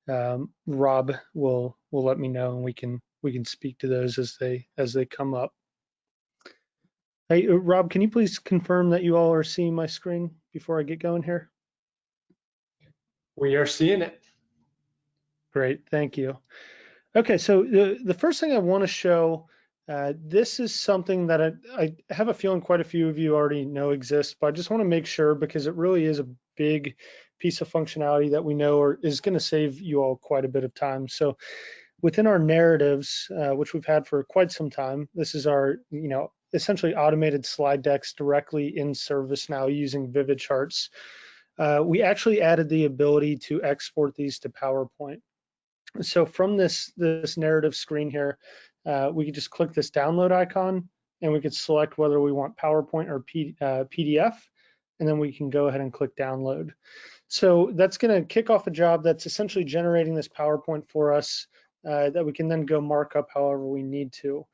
and Rob will let me know, and we can speak to those as they come up. Hey, Rob, can you please confirm that you all are seeing my screen before I get going here? We are seeing it. Great, thank you. Okay, so the first thing I want to show, this is something that I have a feeling quite a few of you already know exists, but I just want to make sure, because it really is a big piece of functionality that we know is going to save you all quite a bit of time. So within our narratives, which we've had for quite some time, this is our essentially automated slide decks directly in ServiceNow using VividCharts. We actually added the ability to export these to PowerPoint. So from this narrative screen here, we could just click this download icon, and we could select whether we want PowerPoint or PDF, and then we can go ahead and click download. So that's going to kick off a job that's essentially generating this PowerPoint for us that we can then go mark up however we need to.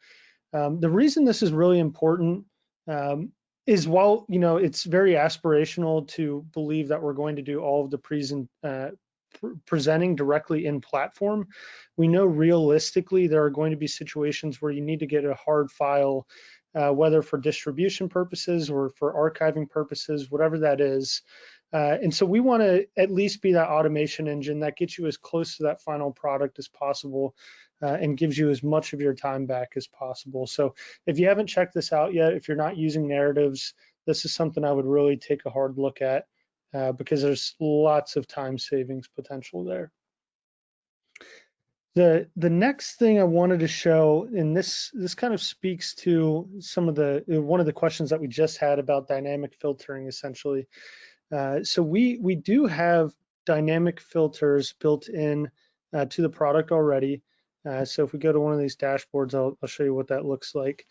The reason this is really important is, while it's very aspirational to believe that we're going to do all of the presenting directly in platform, we know realistically there are going to be situations where you need to get a hard file, whether for distribution purposes or for archiving purposes, whatever that is. And so we want to at least be that automation engine that gets you as close to that final product as possible, and gives you as much of your time back as possible. So if you haven't checked this out yet, if you're not using narratives, this is something I would really take a hard look at, because there's lots of time savings potential there. The next thing I wanted to show, and this kind of speaks to some of one of the questions that we just had about dynamic filtering, essentially. So we do have dynamic filters built in to the product already. So if we go to one of these dashboards, I'll show you what that looks like.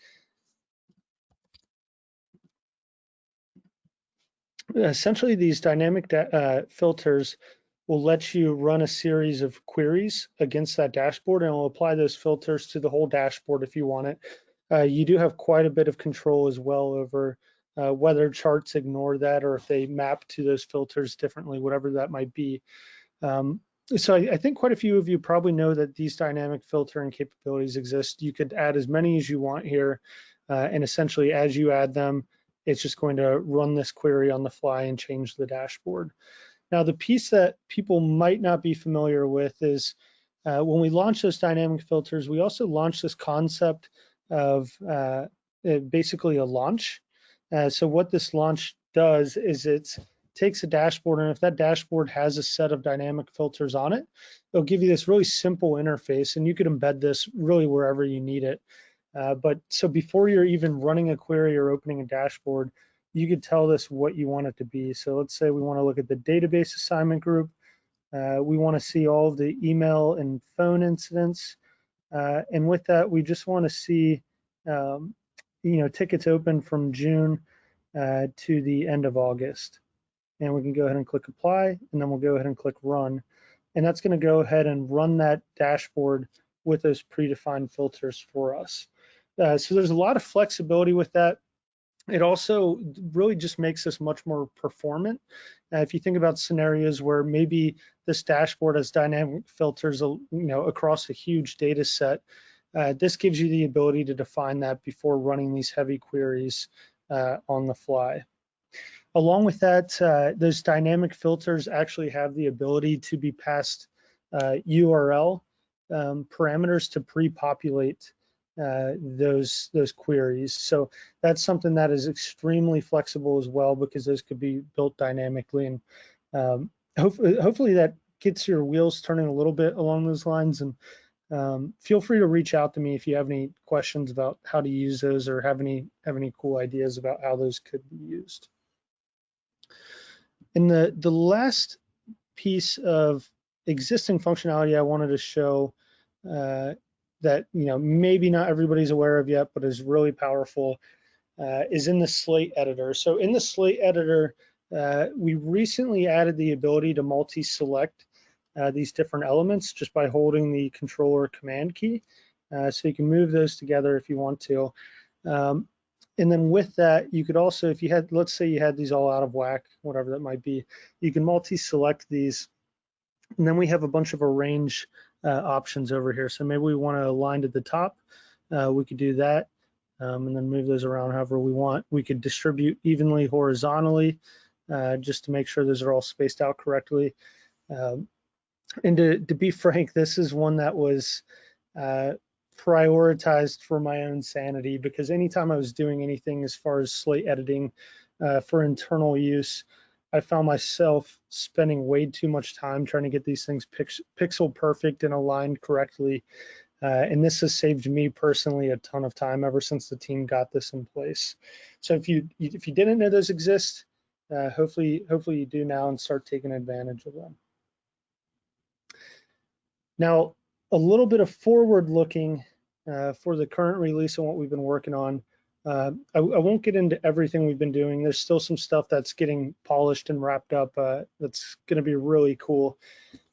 essentially these dynamic filters will let you run a series of queries against that dashboard, and it'll apply those filters to the whole dashboard if you want it. You do have quite a bit of control as well over whether charts ignore that or if they map to those filters differently, whatever that might be. So I think quite a few of you probably know that these dynamic filtering capabilities exist. You could add as many as you want here, and essentially as you add them, it's just going to run this query on the fly and change the dashboard. Now, the piece that people might not be familiar with is when we launch those dynamic filters, we also launch this concept of basically a launch. So what this launch does is it takes a dashboard, and if that dashboard has a set of dynamic filters on it, it'll give you this really simple interface, and you could embed this really wherever you need it. But so before you're even running a query or opening a dashboard, you could tell this what you want it to be. So let's say we want to look at the database assignment group. We want to see all of the email and phone incidents. And with that, we just want to see, tickets open from June to the end of August. And we can go ahead and click apply, and then we'll go ahead and click run. And that's going to go ahead and run that dashboard with those predefined filters for us. So there's a lot of flexibility with that. It also really just makes us much more performant. If you think about scenarios where maybe this dashboard has dynamic filters, across a huge data set, this gives you the ability to define that before running these heavy queries on the fly. Along with that, those dynamic filters actually have the ability to be passed URL parameters to pre-populate those queries. So that's something that is extremely flexible as well, because those could be built dynamically. And hopefully that gets your wheels turning a little bit along those lines. And feel free to reach out to me if you have any questions about how to use those or have any cool ideas about how those could be used. And the last piece of existing functionality I wanted to show that maybe not everybody's aware of yet, but is really powerful, is in the slate editor. So in the slate editor, we recently added the ability to multi-select these different elements just by holding the controller command key. So you can move those together if you want to. And then with that, you could also, if you had, let's say you had these all out of whack, whatever that might be, you can multi-select these. And then we have a bunch of arrange options over here. So maybe we want to align to the top. We could do that and then move those around however we want. We could distribute evenly horizontally just to make sure those are all spaced out correctly. And to be frank, this is one that was prioritized for my own sanity, because anytime I was doing anything as far as slate editing for internal use, I found myself spending way too much time trying to get these things pixel perfect and aligned correctly. And this has saved me personally a ton of time ever since the team got this in place. So if you didn't know those exist, hopefully you do now and start taking advantage of them. Now, a little bit of forward looking for the current release and what we've been working on. I won't get into everything we've been doing. There's still some stuff that's getting polished and wrapped up that's going to be really cool.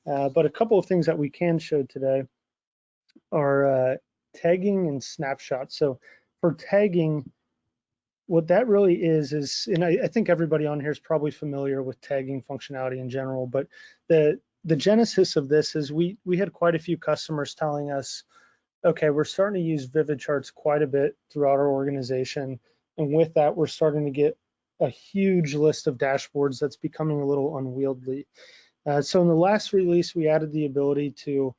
But a couple of things that we can show today are tagging and snapshots. So for tagging, what that really is, and I think everybody on here is probably familiar with tagging functionality in general, but the genesis of this is we had quite a few customers telling us, okay, we're starting to use VividCharts quite a bit throughout our organization. And with that, we're starting to get a huge list of dashboards that's becoming a little unwieldy. So in the last release, we added the ability to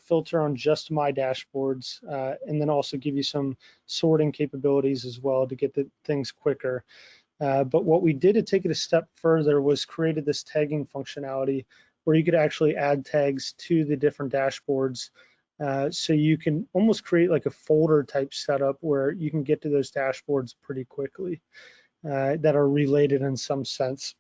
filter on just my dashboards and then also give you some sorting capabilities as well to get the things quicker. But what we did to take it a step further was created this tagging functionality where you could actually add tags to the different dashboards. So you can almost create like a folder type setup where you can get to those dashboards pretty quickly that are related in some sense.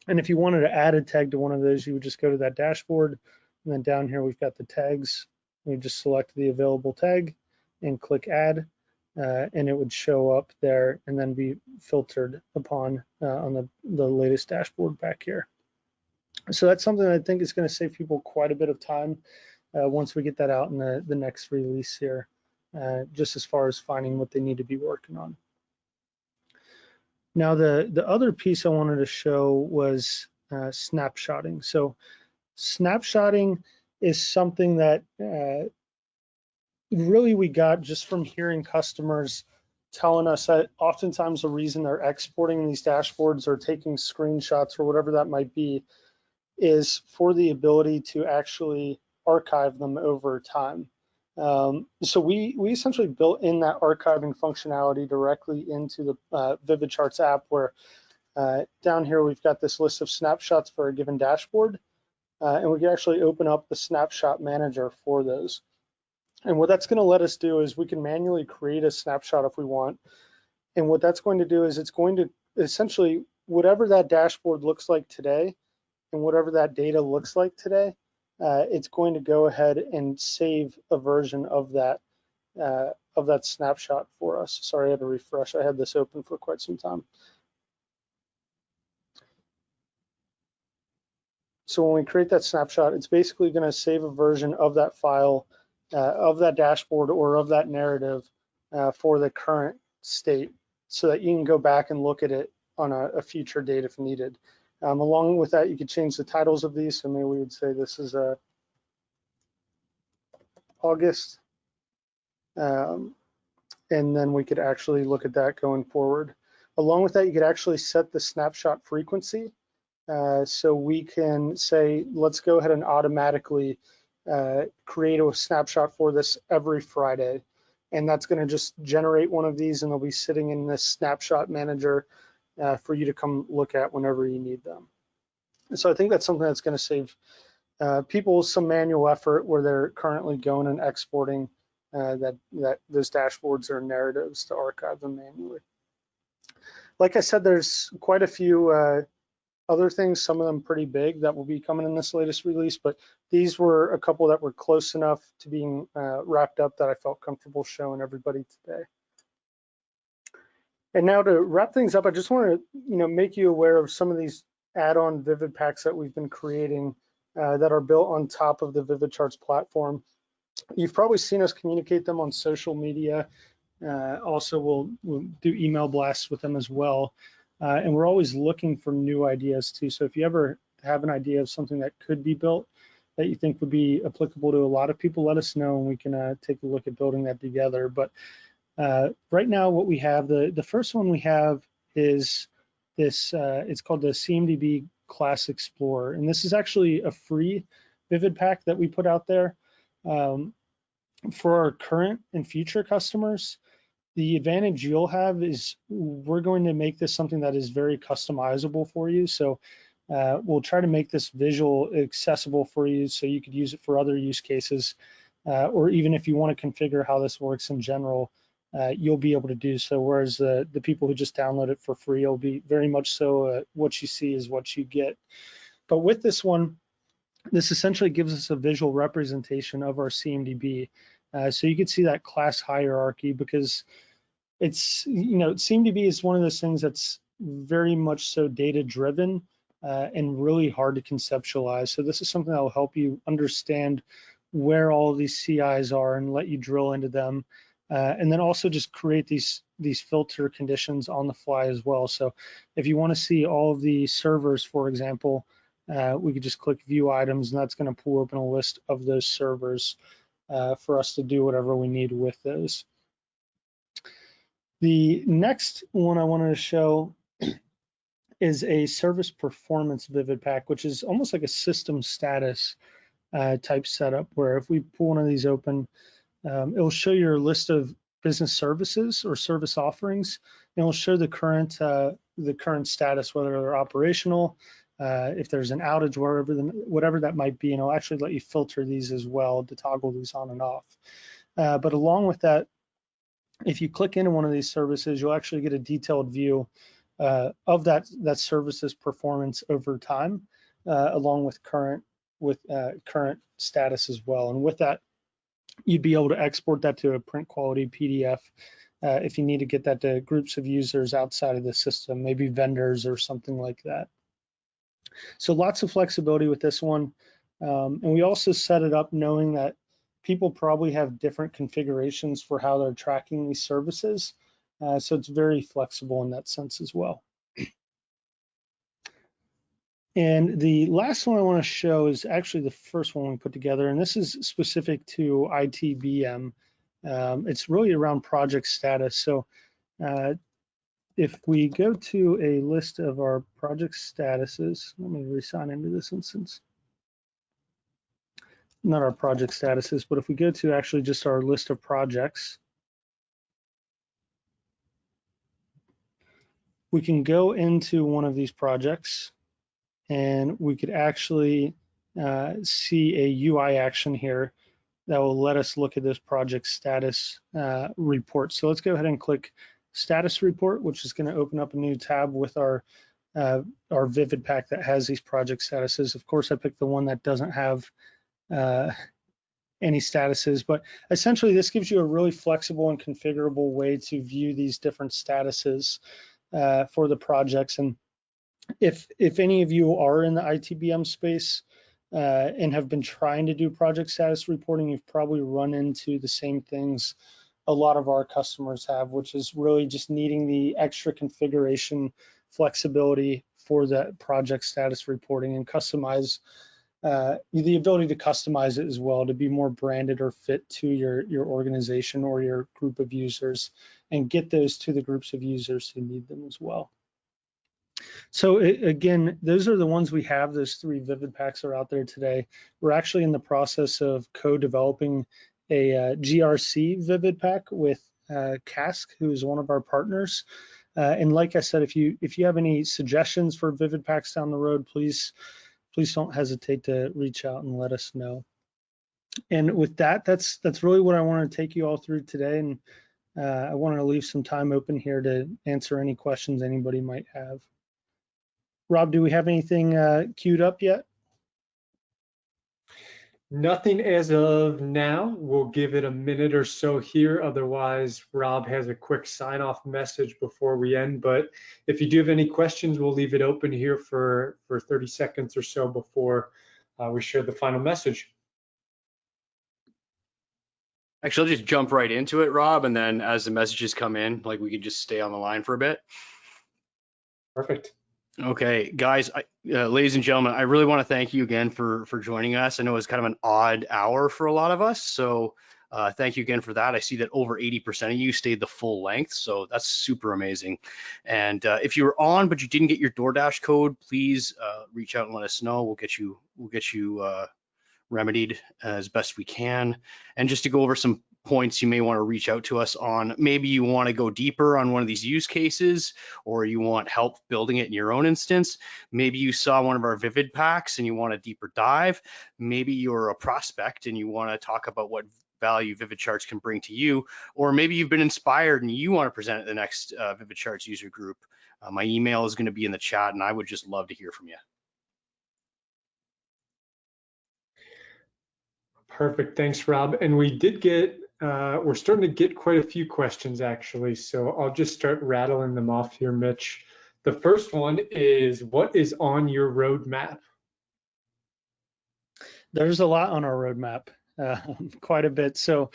And if you wanted to add a tag to one of those, you would just go to that dashboard, and then down here we've got the tags. We just select the available tag and click add, and it would show up there and then be filtered upon on the latest dashboard back here. So that's something I think is going to save people quite a bit of time once we get that out in the next release here, just as far as finding what they need to be working on. Now, the other piece I wanted to show was snapshotting. So snapshotting is something that really we got just from hearing customers telling us that oftentimes the reason they're exporting these dashboards or taking screenshots or whatever that might be is for the ability to actually archive them over time. So we essentially built in that archiving functionality directly into the VividCharts app, where down here we've got this list of snapshots for a given dashboard, and we can actually open up the snapshot manager for those. And what that's going to let us do is we can manually create a snapshot if we want. And what that's going to do is it's going to essentially, whatever that dashboard looks like today and whatever that data looks like today, it's going to go ahead and save a version of that snapshot for us. Sorry, I had to refresh. I had this open for quite some time. So when we create that snapshot, it's basically going to save a version of that file, of that dashboard or of that narrative for the current state, so that you can go back and look at it on a future date if needed. Along with that, you could change the titles of these. So maybe we would say this is August, and then we could actually look at that going forward. Along with that, you could actually set the snapshot frequency. So we can say, let's go ahead and automatically create a snapshot for this every Friday. And that's going to just generate one of these, and they'll be sitting in this snapshot manager for you to come look at whenever you need them. And so I think that's something that's going to save people some manual effort where they're currently going and exporting those dashboards or narratives to archive them manually. Like I said, there's quite a few other things, some of them pretty big, that will be coming in this latest release, but these were a couple that were close enough to being wrapped up that I felt comfortable showing everybody today. And now to wrap things up, I just want to make you aware of some of these add-on VividPacks that we've been creating that are built on top of the VividCharts platform. You've probably seen us communicate them on social media. Also, we'll do email blasts with them as well. And we're always looking for new ideas too. So if you ever have an idea of something that could be built that you think would be applicable to a lot of people, let us know and we can take a look at building that together. But right now what we have, the first one we have is this, it's called the CMDB Class Explorer. And this is actually a free VividPack that we put out there for our current and future customers. The advantage you'll have is we're going to make this something that is very customizable for you. So we'll try to make this visual accessible for you so you could use it for other use cases, or even if you want to configure how this works in general, you'll be able to do so. Whereas the people who just download it for free will be very much so what you see is what you get. But with this one, this essentially gives us a visual representation of our CMDB. So you can see that class hierarchy, because it's, CMDB is one of those things that's very much so data driven and really hard to conceptualize. So this is something that will help you understand where all of these CIs are and let you drill into them. And then also just create these filter conditions on the fly as well. So if you want to see all of the servers, for example, we could just click view items, and that's going to pull open a list of those servers for us to do whatever we need with those. The next one I wanted to show is a service performance VividPack, which is almost like a system status type setup, where if we pull one of these open, it will show your list of business services or service offerings, and it will show the current status, whether they're operational, if there's an outage, whatever that might be, and it'll actually let you filter these as well to toggle these on and off. But along with that, if you click into one of these services, you'll actually get a detailed view of that service's performance over time, along with current status as well. And with that, you'd be able to export that to a print quality PDF if you need to get that to groups of users outside of the system, maybe vendors or something like that. So lots of flexibility with this one. And we also set it up knowing that people probably have different configurations for how they're tracking these services. So it's very flexible in that sense as well. And the last one I want to show is actually the first one we put together, and this is specific to ITBM. It's really around project status. So if we go to a list of our project statuses, let me re-sign into this instance. Not our project statuses, but if we go to actually just our list of projects, we can go into one of these projects and we could actually see a UI action here that will let us look at this project status report. So let's go ahead and click status report, which is going to open up a new tab with our VividPack that has these project statuses. Of course, I picked the one that doesn't have any statuses, but essentially this gives you a really flexible and configurable way to view these different statuses for the projects. And if any of you are in the ITBM space and have been trying to do project status reporting, you've probably run into the same things a lot of our customers have, which is really just needing the extra configuration flexibility for that project status reporting and customize the ability to customize it as well to be more branded or fit to your organization or your group of users and get those to the groups of users who need them as well. So again, those are the ones we have. Those 3 VividPacks are out there today. We're actually in the process of co-developing a GRC VividPack with Cask, who is one of our partners. And like I said, if you have any suggestions for VividPacks down the road, please don't hesitate to reach out and let us know. And with that, that's really what I want to take you all through today. And I want to leave some time open here to answer any questions anybody might have. Rob, do we have anything queued up yet? Nothing as of now. We'll give it a minute or so here. Otherwise, Rob has a quick sign-off message before we end. But if you do have any questions, we'll leave it open here for 30 seconds or so before we share the final message. Actually, I'll just jump right into it, Rob, and then as the messages come in, like we could just stay on the line for a bit. Perfect. Okay, guys, ladies and gentlemen, I really want to thank you again for joining us. I know it was kind of an odd hour for a lot of us, so thank you again for that. I see that over 80% of you stayed the full length, so that's super amazing. And if you were on but you didn't get your DoorDash code, please reach out and let us know. We'll get you remedied as best we can. And just to go over some points you may want to reach out to us on, maybe you want to go deeper on one of these use cases, or you want help building it in your own instance. Maybe you saw one of our Vivid Packs and you want a deeper dive. Maybe you're a prospect and you want to talk about what value VividCharts can bring to you, or maybe you've been inspired and you want to present at the next VividCharts user group. My email is going to be in the chat and I would just love to hear from you. Perfect. Thanks, Rob. And we did get, we're starting to get quite a few questions actually. So I'll just start rattling them off here, Mitch. The first one is, what is on your roadmap? There's a lot on our roadmap, quite a bit. So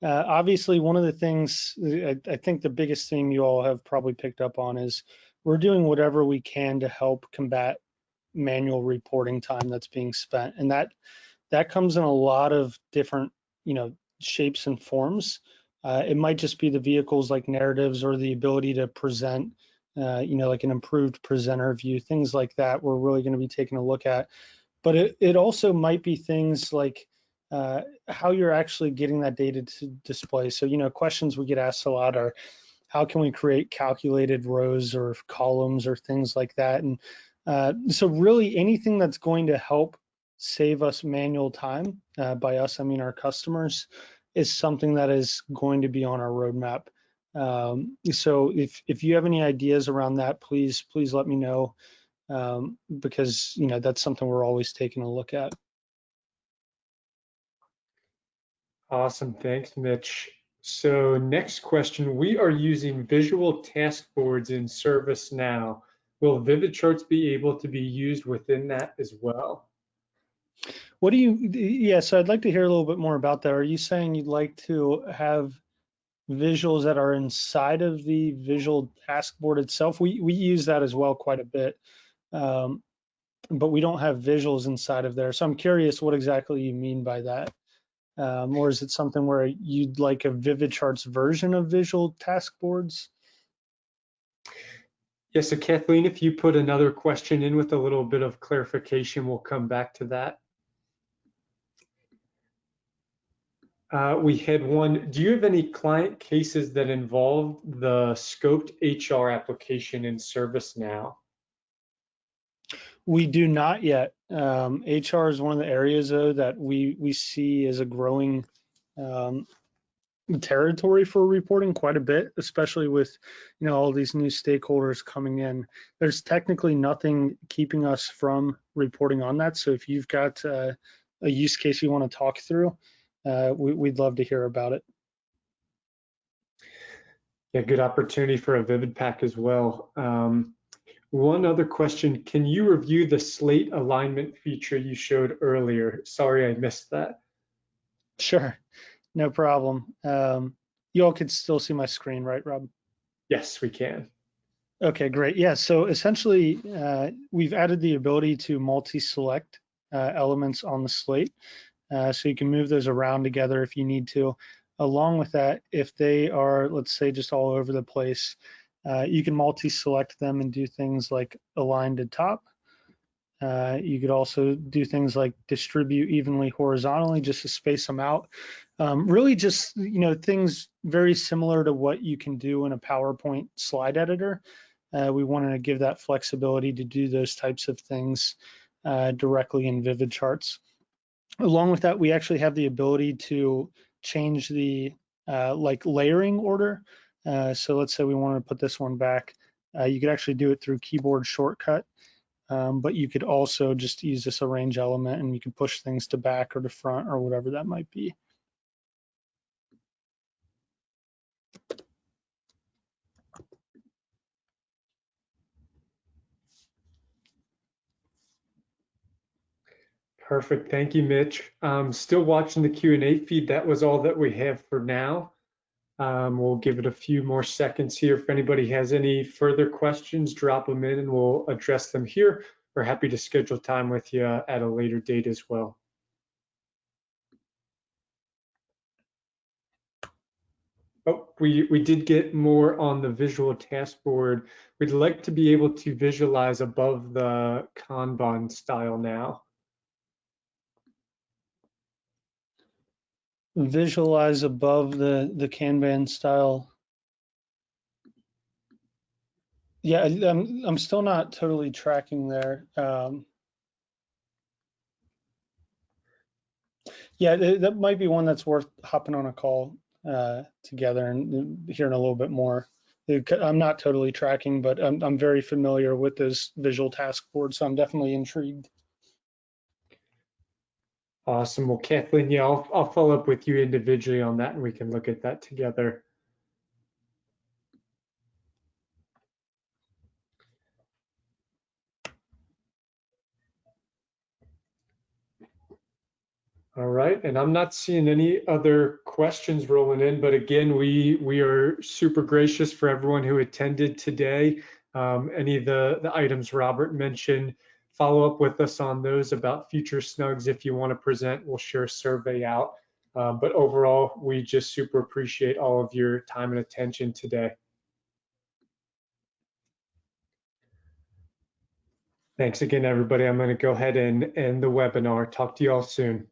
obviously one of the things, I think the biggest thing you all have probably picked up on is we're doing whatever we can to help combat manual reporting time that's being spent. And that comes in a lot of different, shapes and forms. It might just be the vehicles like narratives or the ability to present, like an improved presenter view, things like that. We're really going to be taking a look at. But it also might be things like how you're actually getting that data to display. So, questions we get asked a lot are, how can we create calculated rows or columns or things like that? And so really anything that's going to help save us manual time, by us, I mean our customers, is something that is going to be on our roadmap. So if you have any ideas around that, please let me know, because that's something we're always taking a look at. Awesome, thanks, Mitch. So next question, we are using visual task boards in ServiceNow. Will VividCharts be able to be used within that as well? What do you, yeah, so I'd like to hear a little bit more about that. Are you saying you'd like to have visuals that are inside of the visual task board itself? We use that as well quite a bit, but we don't have visuals inside of there. So I'm curious what exactly you mean by that. Or is it something where you'd like a VividCharts version of visual task boards? Yes, so Kathleen, if you put another question in with a little bit of clarification, we'll come back to that. We had one, do you have any client cases that involve the scoped HR application in ServiceNow? We do not yet. HR is one of the areas though that we see as a growing territory for reporting quite a bit, especially with all these new stakeholders coming in. There's technically nothing keeping us from reporting on that. So if you've got a use case you want to talk through, we'd love to hear about it. Yeah, good opportunity for a VividPack as well. One other question, can you review the slate alignment feature you showed earlier? Sorry, I missed that. Sure, no problem. You all can still see my screen, right, Rob? Yes, we can. Okay, great. Yeah, so essentially, we've added the ability to multi-select elements on the slate. So you can move those around together if you need to. Along with that, if they are, let's say, just all over the place, you can multi-select them and do things like align to top. You could also do things like distribute evenly horizontally just to space them out. Really just, things very similar to what you can do in a PowerPoint slide editor. We wanted to give that flexibility to do those types of things directly in VividCharts. Along with that, we actually have the ability to change the layering order. So let's say we wanted to put this one back. You could actually do it through keyboard shortcut, but you could also just use this arrange element and you can push things to back or to front or whatever that might be. Perfect. Thank you, Mitch. Still watching the Q&A feed. That was all that we have for now. We'll give it a few more seconds here. If anybody has any further questions, drop them in and we'll address them here. We're happy to schedule time with you at a later date as well. Oh, we did get more on the visual task board. We'd like to be able to visualize above the Kanban style now. Visualize above the Kanban style. Yeah, I'm still not totally tracking there. Yeah, that might be one that's worth hopping on a call together and hearing a little bit more. I'm not totally tracking, but I'm very familiar with this visual task board, so I'm definitely intrigued. Awesome. Well, Kathleen, yeah, I'll follow up with you individually on that and we can look at that together. All right, and I'm not seeing any other questions rolling in, but again, we are super gracious for everyone who attended today. Any of the items Robert mentioned, follow up with us on those about future snugs. If you want to present, we'll share a survey out. But overall, we just super appreciate all of your time and attention today. Thanks again, everybody. I'm going to go ahead and end the webinar. Talk to you all soon.